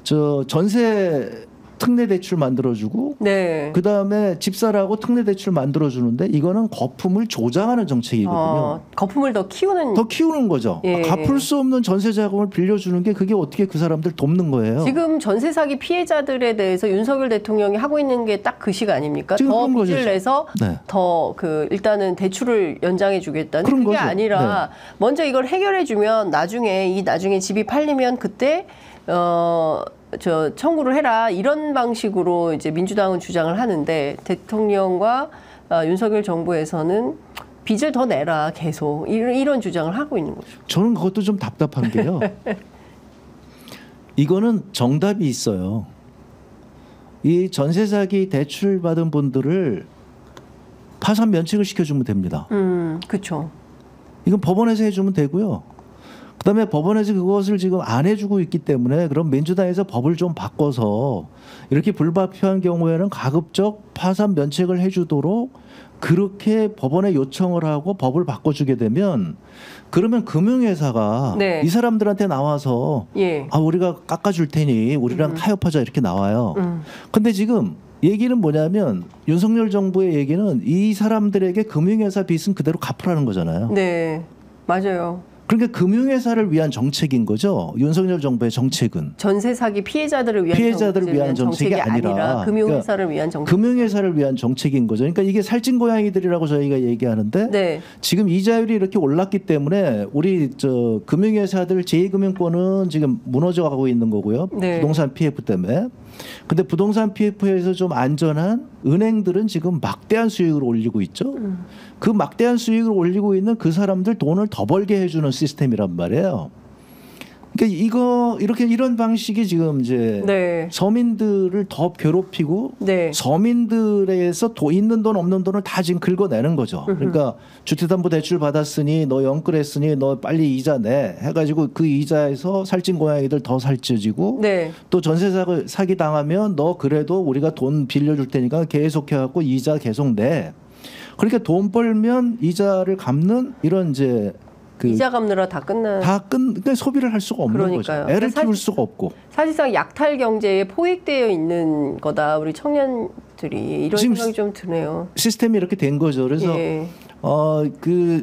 저 전세 특례 대출 만들어주고 네. 그 다음에 집사라고 특례 대출 만들어주는데 이거는 거품을 조장하는 정책이거든요. 거품을 더 키우는 거죠. 예. 갚을 수 없는 전세 자금을 빌려주는 게 그게 어떻게 그 사람들 돕는 거예요. 지금 전세 사기 피해자들에 대해서 윤석열 대통령이 하고 있는 게 딱 그 시가 아닙니까? 더 빚을 내서 네. 더 일단은 대출을 연장해 주겠다는 그게 거죠. 아니라 먼저 이걸 해결해 주면 나중에 집이 팔리면 그때 저 청구를 해라 이런 방식으로 이제 민주당은 주장을 하는데 대통령과 윤석열 정부에서는 빚을 더 내라 계속 이런 주장을 하고 있는 거죠. 저는 그것도 좀 답답한 게요. 이거는 정답이 있어요. 이 전세 사기 대출 받은 분들을 파산 면책을 시켜주면 됩니다. 그렇죠. 이건 법원에서 해주면 되고요. 그다음에 법원에서 그것을 지금 안 해주고 있기 때문에 그럼 민주당에서 법을 좀 바꿔서 이렇게 불발표한 경우에는 가급적 파산 면책을 해주도록 그렇게 법원에 요청을 하고 법을 바꿔주게 되면 그러면 금융회사가 네. 이 사람들한테 나와서 예. 우리가 깎아줄 테니 우리랑 타협하자 이렇게 나와요. 근데 지금 얘기는 뭐냐면 윤석열 정부의 얘기는 이 사람들에게 금융회사 빚은 그대로 갚으라는 거잖아요. 네, 맞아요. 그러니까 금융회사를 위한 정책인 거죠. 윤석열 정부의 정책은. 전세 사기 피해자들을 위한 정책이 아니라 금융회사를 위한 정책. 금융회사를 위한 정책인 거죠. 그러니까 이게 살찐 고양이들이라고 저희가 얘기하는데 네. 지금 이자율이 이렇게 올랐기 때문에 우리 저 금융회사들 제2금융권은 지금 무너져가고 있는 거고요. 네. 부동산 PF 때문에. 근데 부동산 PF에서 좀 안전한 은행들은 지금 막대한 수익을 올리고 있죠. 그 막대한 수익을 올리고 있는 그 사람들 돈을 더 벌게 해주는 시스템이란 말이에요. 그러니까 이런 방식이 지금 이제 네. 서민들을 더 괴롭히고 네. 서민들에서 있는 돈 없는 돈을 다 지금 긁어내는 거죠. 그러니까 주택담보대출 받았으니 너 영끌했으니 너 빨리 이자 내 해가지고 그 이자에서 살찐 고양이들 더 살쪄지고 네. 또 전세 사기 당하면 너 그래도 우리가 돈 빌려줄 테니까 계속해갖고 이자 계속 내. 그러니까 돈 벌면 이자를 갚는 이런 이제 이자 갚느라 그러니까 소비를 할 수가 없는 그러니까요. 거죠. 애를 키울 수가 없고. 사실상 약탈 경제에 포획되어 있는 거다. 우리 청년들이 이런 생각이 좀 드네요. 시스템이 이렇게 된 거죠. 그래서 예.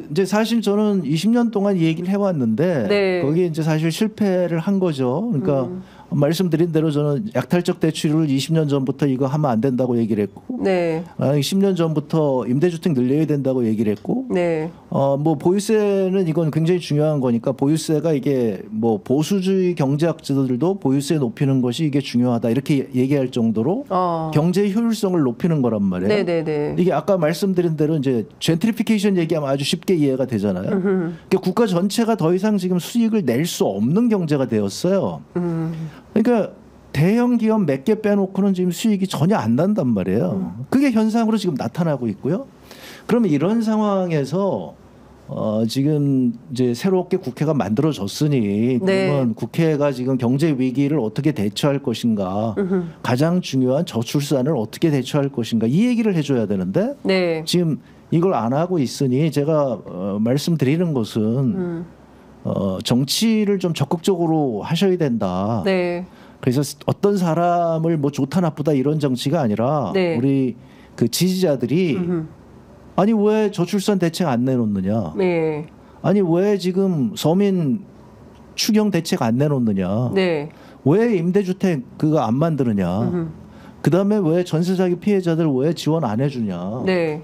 이제 사실 저는 20년 동안 이 얘기를 해왔는데 네. 거기에 이제 사실 실패를 한 거죠. 그러니까 말씀드린 대로 저는 약탈적 대출을 20년 전부터 이거 하면 안 된다고 얘기를 했고, 네. 10년 전부터 임대주택 늘려야 된다고 얘기를 했고, 네. 뭐 보유세는 이건 굉장히 중요한 거니까 보유세가 이게 뭐 보수주의 경제학자들도 보유세 높이는 것이 이게 중요하다 이렇게 얘기할 정도로 경제 효율성을 높이는 거란 말이에요. 네네네. 이게 아까 말씀드린 대로 이제 젠트리피케이션 얘기하면 아주 쉽게 이해가 되잖아요. 그러니까 국가 전체가 더 이상 지금 수익을 낼 수 없는 경제가 되었어요. 그러니까 대형 기업 몇 개 빼놓고는 지금 수익이 전혀 안 난단 말이에요. 그게 현상으로 지금 나타나고 있고요. 그러면 이런 상황에서 지금 이제 새롭게 국회가 만들어졌으니 그러면 국회가 지금 경제 위기를 어떻게 대처할 것인가, 가장 중요한 저출산을 어떻게 대처할 것인가 이 얘기를 해줘야 되는데 네. 지금 이걸 안 하고 있으니 제가 말씀드리는 것은 정치를 좀 적극적으로 하셔야 된다. 네. 그래서 어떤 사람을 뭐 좋다 나쁘다 이런 정치가 아니라 네. 우리 그 지지자들이 아니 왜 저출산 대책 안 내놓느냐? 네. 아니 왜 지금 서민 추경 대책 안 내놓느냐? 네. 왜 임대주택 그거 안 만드느냐? 그다음에 왜 전세 사기 피해자들 왜 지원 안 해주냐? 네.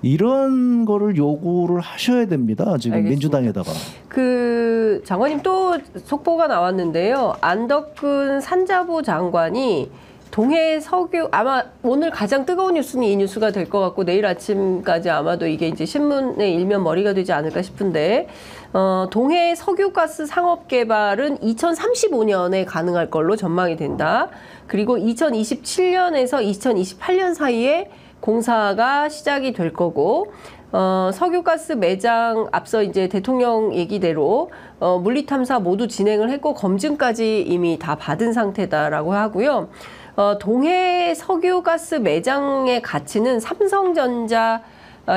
이런 거를 요구를 하셔야 됩니다. 지금 알겠습니다. 민주당에다가. 그 장관님 또 속보가 나왔는데요. 안덕근 산자부 장관이 동해 석유 아마 오늘 가장 뜨거운 뉴스는 이 뉴스가 될 것 같고 내일 아침까지 아마도 이게 이제 신문의 일면 머리가 되지 않을까 싶은데 동해 석유가스 상업 개발은 2035년에 가능할 걸로 전망이 된다. 그리고 2027년에서 2028년 사이에 공사가 시작이 될 거고 석유가스 매장 앞서 이제 대통령 얘기대로 물리 탐사 모두 진행을 했고 검증까지 이미 다 받은 상태다라고 하고요. 동해 석유가스 매장의 가치는 삼성전자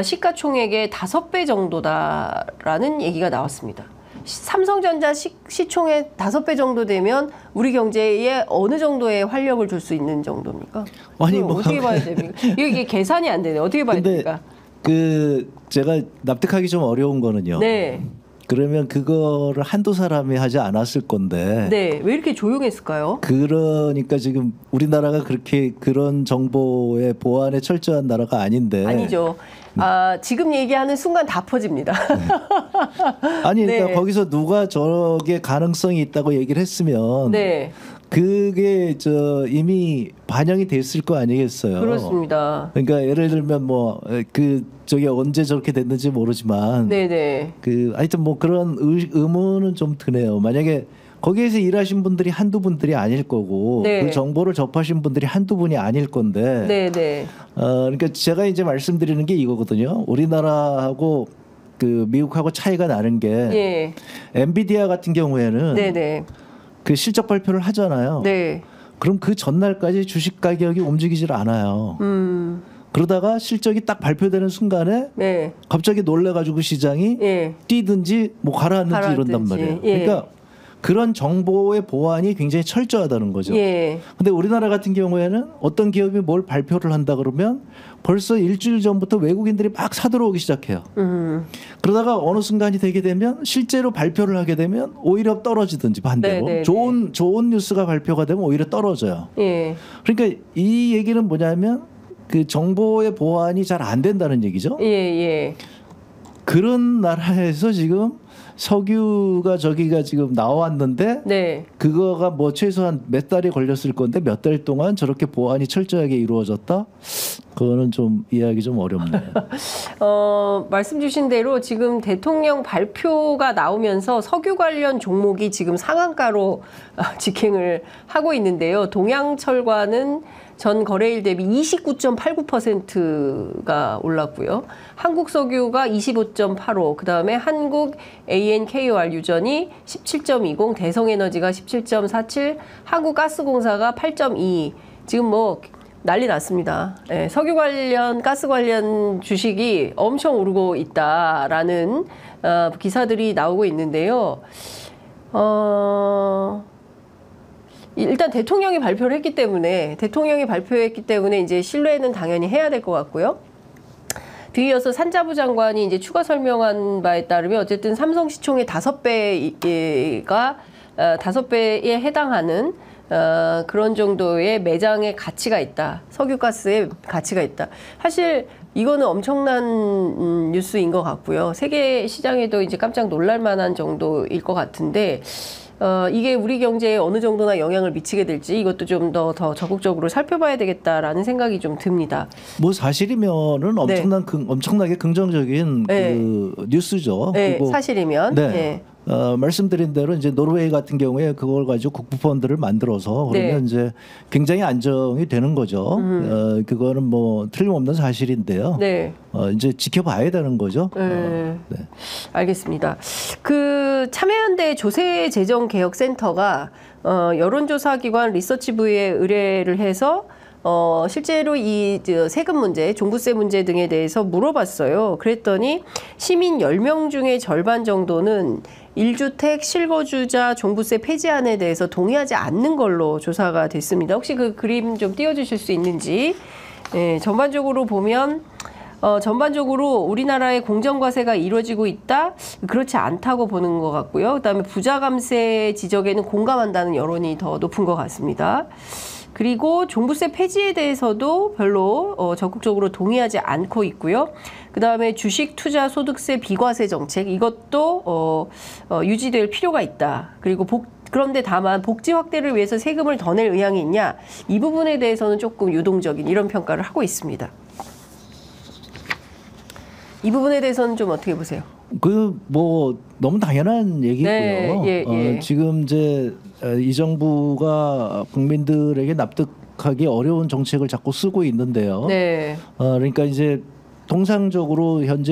시가총액의 5배 정도다라는 얘기가 나왔습니다. 삼성전자 시총의 5배 정도 되면 우리 경제에 어느 정도의 활력을 줄 수 있는 정도입니까? 아니 뭐 어떻게 봐야 됩니까? 이게 계산이 안 되네. 어떻게 봐야 됩니까? 제가 납득하기 좀 어려운 거는요. 네. 그러면 그거를 한두 사람이 하지 않았을 건데. 네. 왜 이렇게 조용했을까요? 그러니까 지금 우리나라가 그렇게 그런 정보의 보안에 철저한 나라가 아닌데. 아니죠. 지금 얘기하는 순간 다 퍼집니다. 아니 그러니까 네. 거기서 누가 저게 가능성이 있다고 얘기를 했으면 네, 그게 이미 반영이 됐을 거 아니겠어요. 그렇습니다. 그러니까 예를 들면 뭐 저게 언제 저렇게 됐는지 모르지만 네네. 하여튼 뭐 그런 의문은 좀 드네요. 만약에 거기에서 일하신 분들이 한두 분들이 아닐 거고 네. 그 정보를 접하신 분들이 한두 분이 아닐 건데 네네. 그러니까 제가 이제 말씀드리는 게 이거거든요. 우리나라하고 미국하고 차이가 나는 게 예. 엔비디아 같은 경우에는 네네. 그 실적 발표를 하잖아요. 네. 그럼 그 전날까지 주식 가격이 움직이질 않아요. 그러다가 실적이 딱 발표되는 순간에 네. 갑자기 놀래가지고 시장이 예. 뛰든지 뭐 가라앉는지 이런단 말이에요. 예. 그러니까 그런 정보의 보안이 굉장히 철저하다는 거죠. 예. 근데 우리나라 같은 경우에는 어떤 기업이 뭘 발표를 한다 그러면 벌써 일주일 전부터 외국인들이 막 사들어오기 시작해요. 그러다가 어느 순간이 되게 되면 실제로 발표를 하게 되면 오히려 떨어지든지 반대로 네네네. 좋은 뉴스가 발표가 되면 오히려 떨어져요. 예. 그러니까 이 얘기는 뭐냐면 그 정보의 보안이 잘 안 된다는 얘기죠. 예. 예. 그런 나라에서 지금 석유가 저기가 지금 나왔는데 네. 그거가 뭐 최소한 몇 달이 걸렸을 건데 몇 달 동안 저렇게 보안이 철저하게 이루어졌다? 그거는 좀 이해하기 좀 어렵네요. 말씀 주신 대로 지금 대통령 발표가 나오면서 석유 관련 종목이 지금 상한가로 직행을 하고 있는데요. 동양철과는 전 거래일 대비 29.89%가 올랐고요. 한국석유가 25.85, 그다음에 한국 ANKOR 유전이 17.20, 대성에너지가 17.47, 한국가스공사가 8.2. 지금 뭐 난리 났습니다. 예, 석유 관련, 가스 관련 주식이 엄청 오르고 있다라는 기사들이 나오고 있는데요. 일단 대통령이 발표를 했기 때문에 이제 신뢰는 당연히 해야 될 것 같고요. 뒤이어서 산자부 장관이 이제 추가 설명한 바에 따르면 어쨌든 삼성시총의 5배가 5배에 해당하는 그런 정도의 매장의 가치가 있다. 석유가스의 가치가 있다. 사실 이거는 엄청난 뉴스인 것 같고요. 세계 시장에도 이제 깜짝 놀랄 만한 정도일 것 같은데 이게 우리 경제에 어느 정도나 영향을 미치게 될지 이것도 좀 더 적극적으로 살펴봐야 되겠다라는 생각이 좀 듭니다. 뭐 사실이면은 엄청나게 긍정적인 네. 그 뉴스죠. 네, 그리고 사실이면. 네. 네. 말씀드린 대로 이제 노르웨이 같은 경우에 그걸 가지고 국부펀드를 만들어서 그러면 네. 이제 굉장히 안정이 되는 거죠. 그거는 뭐 틀림없는 사실인데요. 네. 이제 지켜봐야 되는 거죠. 네. 네. 알겠습니다. 그 참여연대 조세재정개혁센터가 여론조사기관 리서치부에 의뢰를 해서 실제로 이 세금 문제, 종부세 문제 등에 대해서 물어봤어요. 그랬더니 시민 10명 중에 절반 정도는 1주택 실거주자 종부세 폐지안에 대해서 동의하지 않는 걸로 조사가 됐습니다. 혹시 그 그림 좀 띄워주실 수 있는지. 네, 전반적으로 보면 전반적으로 우리나라의 공정과세가 이루어지고 있다? 그렇지 않다고 보는 것 같고요. 그다음에 부자 감세 지적에는 공감한다는 여론이 더 높은 것 같습니다. 그리고 종부세 폐지에 대해서도 별로 적극적으로 동의하지 않고 있고요. 그다음에 주식 투자 소득세 비과세 정책 이것도 유지될 필요가 있다. 그리고 그런데 다만 복지 확대를 위해서 세금을 더 낼 의향이 있냐? 이 부분에 대해서는 조금 유동적인 이런 평가를 하고 있습니다. 이 부분에 대해서는 좀 어떻게 보세요? 뭐 너무 당연한 얘기고요. 네, 예. 지금 이제 이 정부가 국민들에게 납득하기 어려운 정책을 자꾸 쓰고 있는데요. 네. 그러니까 이제 통상적으로 현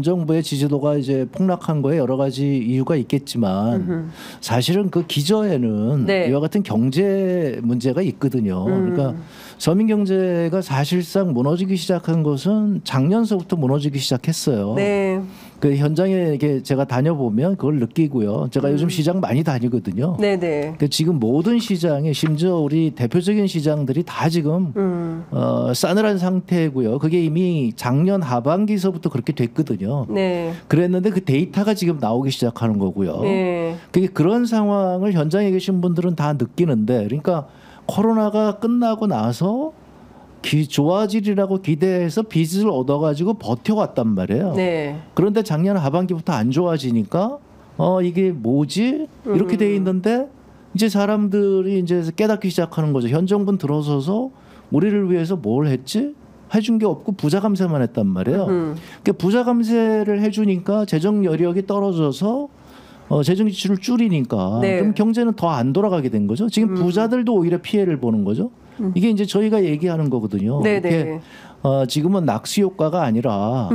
정부의 지지도가 이제 폭락한 거에 여러 가지 이유가 있겠지만 사실은 그 기저에는 네. 이와 같은 경제 문제가 있거든요. 그러니까 서민 경제가 사실상 무너지기 시작한 것은 작년서부터 무너지기 시작했어요. 네. 그 현장에 이렇게 제가 다녀보면 그걸 느끼고요. 제가 요즘 시장 많이 다니거든요. 네네. 그러니까 지금 모든 시장에 심지어 우리 대표적인 시장들이 다 지금 싸늘한 상태고요. 그게 이미 작년 하반기서부터 그렇게 됐거든요. 네. 그랬는데 그 데이터가 지금 나오기 시작하는 거고요. 네. 그게 그런 상황을 현장에 계신 분들은 다 느끼는데, 그러니까 코로나가 끝나고 나서 좋아지리라고 기대해서 빚을 얻어가지고 버텨왔단 말이에요. 네. 그런데 작년 하반기부터 안 좋아지니까 이게 뭐지? 이렇게 돼 있는데 이제 사람들이 이제 깨닫기 시작하는 거죠. 현 정부는 들어서서 우리를 위해서 뭘 했지? 해준 게 없고 부자 감세만 했단 말이에요. 그러니까 부자 감세를 해주니까 재정 여력이 떨어져서 재정 지출을 줄이니까 네. 그럼 경제는 더 안 돌아가게 된 거죠. 지금 부자들도 오히려 피해를 보는 거죠. 이게 이제 저희가 얘기하는 거거든요. 네, 이게 네. 지금은 낙수 효과가 아니라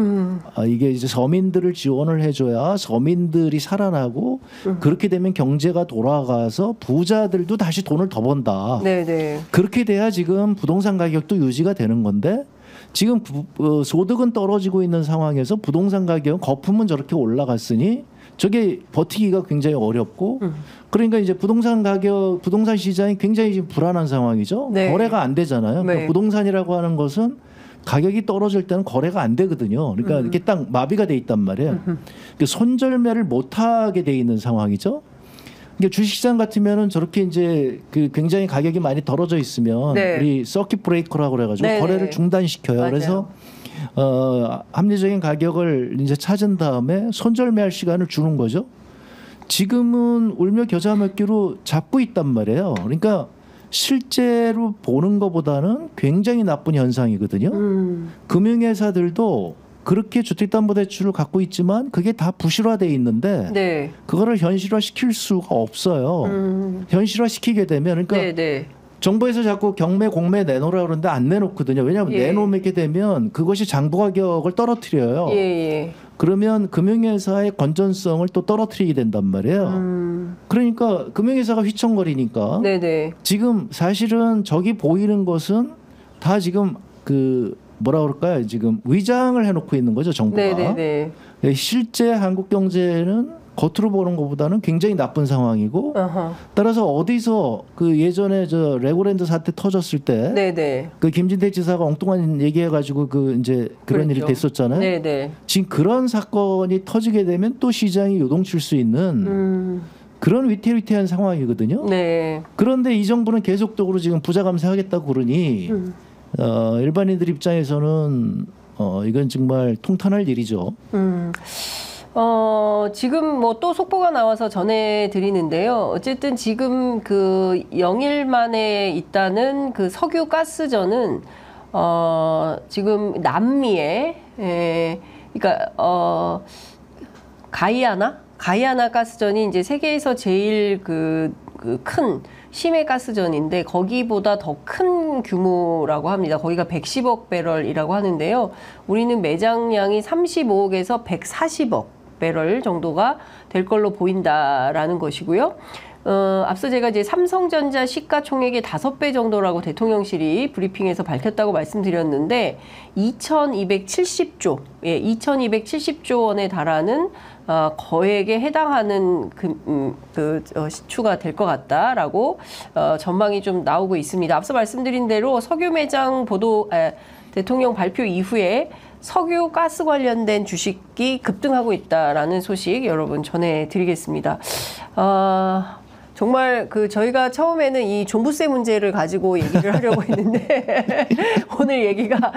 이게 이제 서민들을 지원을 해줘야 서민들이 살아나고 그렇게 되면 경제가 돌아가서 부자들도 다시 돈을 더 번다. 네, 네. 그렇게 돼야 지금 부동산 가격도 유지가 되는 건데 지금 소득은 떨어지고 있는 상황에서 부동산 가격은 거품은 저렇게 올라갔으니 저게 버티기가 굉장히 어렵고 그러니까 이제 부동산 시장이 굉장히 지금 불안한 상황이죠. 네. 거래가 안 되잖아요. 네. 그러니까 부동산이라고 하는 것은 가격이 떨어질 때는 거래가 안 되거든요. 그러니까 이렇게 딱 마비가 돼 있단 말이에요. 그러니까 손절매를 못 하게 돼 있는 상황이죠. 그러니까 주식시장 같으면은 저렇게 이제 그 굉장히 가격이 많이 떨어져 있으면 네. 우리 서킷 브레이커라고 그래가지고 네, 거래를 네. 중단시켜요. 맞아요. 그래서 합리적인 가격을 이제 찾은 다음에 손절매할 시간을 주는 거죠. 지금은 울며 겨자 먹기로 잡고 있단 말이에요. 그러니까 실제로 보는 것보다는 굉장히 나쁜 현상이거든요. 금융회사들도 그렇게 주택담보대출을 갖고 있지만 그게 다 부실화돼 있는데 네. 그거를 현실화시킬 수가 없어요. 현실화시키게 되면 그러니까 네, 네. 정부에서 자꾸 경매 공매 내놓으라 그러는데 안 내놓거든요. 왜냐하면 예. 내놓게 되면 그것이 장부 가격을 떨어뜨려요. 예, 예. 그러면 금융회사의 건전성을 또 떨어뜨리게 된단 말이에요. 그러니까 금융회사가 휘청거리니까 네, 네. 지금 사실은 저기 보이는 것은 다 지금 그 뭐라 그럴까요? 지금 위장을 해놓고 있는 거죠, 정부가. 네, 네, 네. 실제 한국 경제는 겉으로 보는 것보다는 굉장히 나쁜 상황이고 어허. 따라서 어디서 그 예전에 저 레고랜드 사태 터졌을 때 그 네, 네. 김진태 지사가 엉뚱한 얘기해가지고 그 이제 그런 일이 그랬죠. 됐었잖아요. 네, 네. 지금 그런 사건이 터지게 되면 또 시장이 요동칠 수 있는 그런 위태위태한 상황이거든요. 네. 그런데 이 정부는 계속적으로 지금 부자 감세하겠다고 그러니 일반인들 입장에서는 이건 정말 통탄할 일이죠. 지금 뭐 또 속보가 나와서 전해드리는데요. 어쨌든 지금 그 영일 만에 있다는 그 석유 가스전은 지금 남미에 그러니까 가이아나 가스전이 이제 세계에서 제일 그 큰 심해 가스전인데 거기보다 더 큰 규모라고 합니다. 거기가 110억 배럴이라고 하는데요. 우리는 매장량이 35억에서 140억 배럴 정도가 될 걸로 보인다라는 것이고요. 앞서 제가 이제 삼성전자 시가총액의 5배 정도라고 대통령실이 브리핑에서 밝혔다고 말씀드렸는데 2,270조 원에 달하는 거액에 해당하는 시추가 될 것 같다라고 전망이 좀 나오고 있습니다. 앞서 말씀드린 대로 석유 매장 대통령 발표 이후에 석유 가스 관련된 주식이 급등하고 있다라는 소식 여러분 전해드리겠습니다. 정말 저희가 처음에는 이 종부세 문제를 가지고 얘기를 하려고 했는데 오늘 얘기가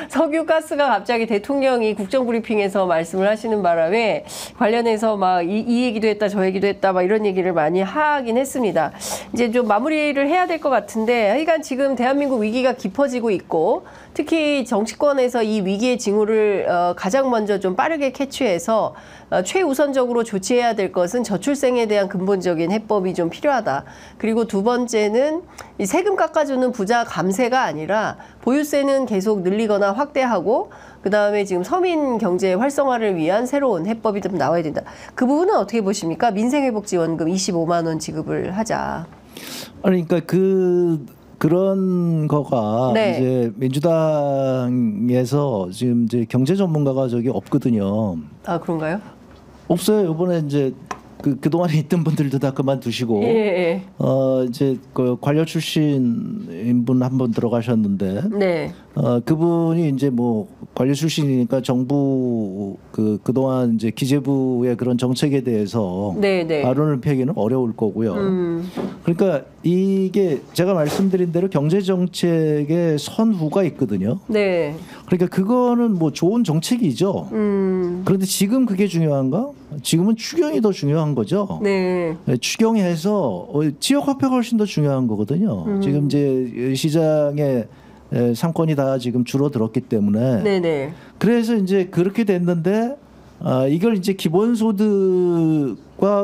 석유 가스가 갑자기 대통령이 국정브리핑에서 말씀을 하시는 바람에 관련해서 막 이 얘기도 했다 저 얘기도 했다 막 이런 얘기를 많이 하긴 했습니다. 이제 좀 마무리를 해야 될 것 같은데 하여간 지금 대한민국 위기가 깊어지고 있고 특히 정치권에서 이 위기의 징후를 가장 먼저 좀 빠르게 캐치해서 최우선적으로 조치해야 될 것은 저출생에 대한 근본적인 해법이 좀 필요하다. 그리고 두 번째는 이 세금 깎아주는 부자 감세가 아니라 보유세는 계속 늘리거나 확대하고 그다음에 지금 서민 경제 활성화를 위한 새로운 해법이 좀 나와야 된다. 그 부분은 어떻게 보십니까? 민생회복지원금 25만 원 지급을 하자. 그러니까 그런 거가 네. 이제 민주당에서 지금 이제 경제 전문가가 저기 없거든요. 아 그런가요? 없어요. 이번에 이제 그동안에 있던 분들도 다 그만두시고 예. 이제 그 관료 출신인 분 한 분 들어가셨는데 네. 그분이 이제 뭐 관료 출신이니까 정부 그동안 이제 기재부의 그런 정책에 대해서 네. 발언을 펴기는 어려울 거고요. 그러니까 이게 제가 말씀드린 대로 경제 정책의 선후가 있거든요. 네. 그러니까 그거는 뭐 좋은 정책이죠. 그런데 지금 그게 중요한가? 지금은 추경이 더 중요한 거죠. 네. 추경해서 지역 화폐가 훨씬 더 중요한 거거든요. 지금 이제 시장의 상권이 다 지금 줄어들었기 때문에. 네네. 그래서 이제 그렇게 됐는데 이걸 이제 기본소득과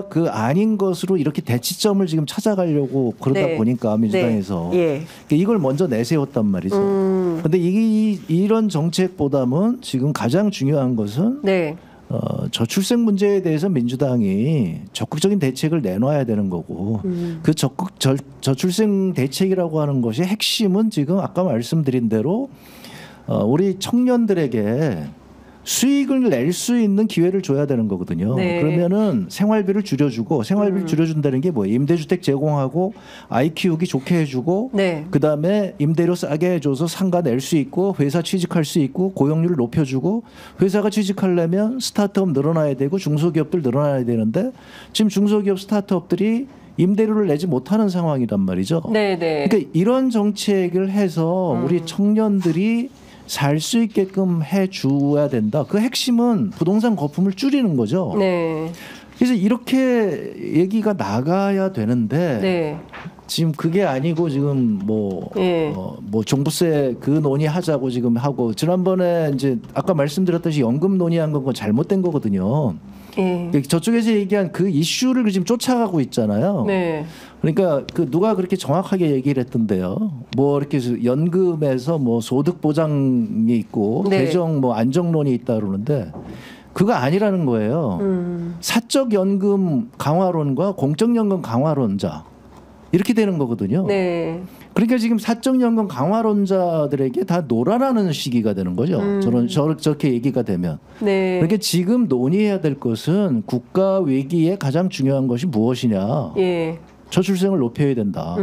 그 아닌 것으로 이렇게 대치점을 지금 찾아가려고 그러다 네. 보니까 민주당에서 네. 예. 이걸 먼저 내세웠단 말이죠. 그런데 이런 정책보다는 지금 가장 중요한 것은 네. 저출생 문제에 대해서 민주당이 적극적인 대책을 내놔야 되는 거고 그 저출생 대책이라고 하는 것이 핵심은 지금 아까 말씀드린 대로 우리 청년들에게 수익을 낼 수 있는 기회를 줘야 되는 거거든요. 네. 그러면은 생활비를 줄여주고 생활비를 줄여준다는 게 뭐예요? 임대주택 제공하고 아이 키우기 좋게 해주고 네. 그다음에 임대료 싸게 해줘서 상가 낼 수 있고 회사 취직할 수 있고 고용률을 높여주고 회사가 취직하려면 스타트업 늘어나야 되고 중소기업들 늘어나야 되는데 지금 중소기업 스타트업들이 임대료를 내지 못하는 상황이란 말이죠. 네네. 그러니까 이런 정책을 해서 우리 청년들이 살 수 있게끔 해줘야 된다. 그 핵심은 부동산 거품을 줄이는 거죠. 네. 그래서 이렇게 얘기가 나가야 되는데 네. 지금 그게 아니고 지금 뭐 종부세 그 논의하자고 지금 하고 지난번에 이제 아까 말씀드렸듯이 연금 논의한 건 잘못된 거거든요. 예. 저쪽에서 얘기한 그 이슈를 지금 쫓아가고 있잖아요. 네. 그러니까 그 누가 그렇게 정확하게 얘기를 했던데요. 뭐 이렇게 연금에서 뭐 소득 보장이 있고 네. 개정 뭐 안정론이 있다 그러는데 그거 아니라는 거예요. 사적 연금 강화론과 공적 연금 강화론자 이렇게 되는 거거든요. 네. 그러니까 지금 사적 연금 강화론자들에게 다 놀아나는 시기가 되는 거죠. 저렇게 얘기가 되면. 네. 그러니까 지금 논의해야 될 것은 국가 위기에 가장 중요한 것이 무엇이냐. 예. 저출생을 높여야 된다.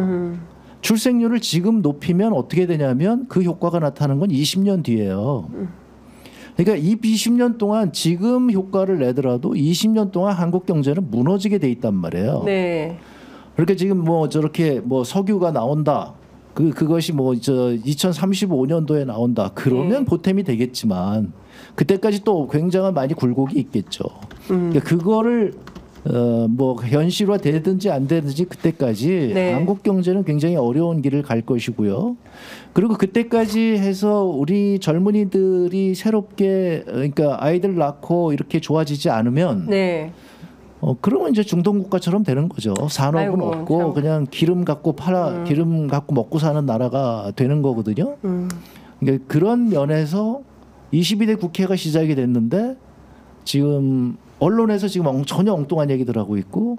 출생률을 지금 높이면 어떻게 되냐면 그 효과가 나타나는 건 20년 뒤예요. 그러니까 이 20년 동안 지금 효과를 내더라도 20년 동안 한국 경제는 무너지게 돼 있단 말이에요. 네. 그러니까 지금 뭐 저렇게 뭐 석유가 나온다. 그것이 뭐 2035년도에 나온다. 그러면 보탬이 되겠지만 그때까지 또 굉장한 많이 굴곡이 있겠죠. 그러니까 그거를 뭐 현실화 되든지 안 되든지 그때까지 네. 한국 경제는 굉장히 어려운 길을 갈 것이고요. 그리고 그때까지 해서 우리 젊은이들이 새롭게 그러니까 아이들 낳고 이렇게 좋아지지 않으면 네. 그러면 이제 중동 국가처럼 되는 거죠. 산업은 아이고, 없고 참. 그냥 기름 갖고 기름 갖고 먹고 사는 나라가 되는 거거든요. 그러니까 그런 면에서 22대 국회가 시작이 됐는데 지금 언론에서 지금 전혀 엉뚱한 얘기들 하고 있고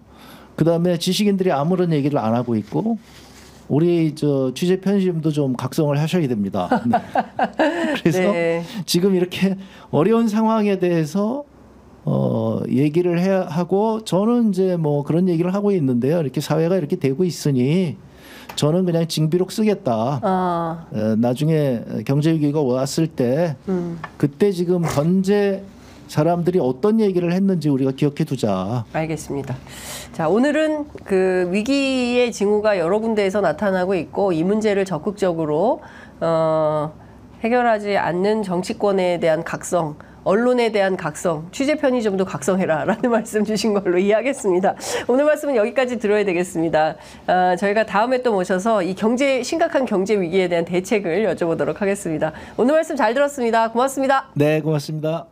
그다음에 지식인들이 아무런 얘기를 안 하고 있고 우리 취재 편집도 좀 각성을 하셔야 됩니다. 네. 그래서 네. 지금 이렇게 어려운 상황에 대해서 얘기를 해야 하고 저는 이제 뭐 그런 얘기를 하고 있는데요. 이렇게 사회가 이렇게 되고 있으니 저는 그냥 징비록 쓰겠다. 나중에 경제 위기가 왔을 때 그때 지금 현재 사람들이 어떤 얘기를 했는지 우리가 기억해 두자. 알겠습니다. 자, 오늘은 그 위기의 징후가 여러 군데에서 나타나고 있고 이 문제를 적극적으로 해결하지 않는 정치권에 대한 각성, 언론에 대한 각성, 취재 편의점도 각성해라라는 말씀 주신 걸로 이해하겠습니다. 오늘 말씀은 여기까지 들어야 되겠습니다. 저희가 다음에 또 모셔서 이 심각한 경제 위기에 대한 대책을 여쭤보도록 하겠습니다. 오늘 말씀 잘 들었습니다. 고맙습니다. 네, 고맙습니다.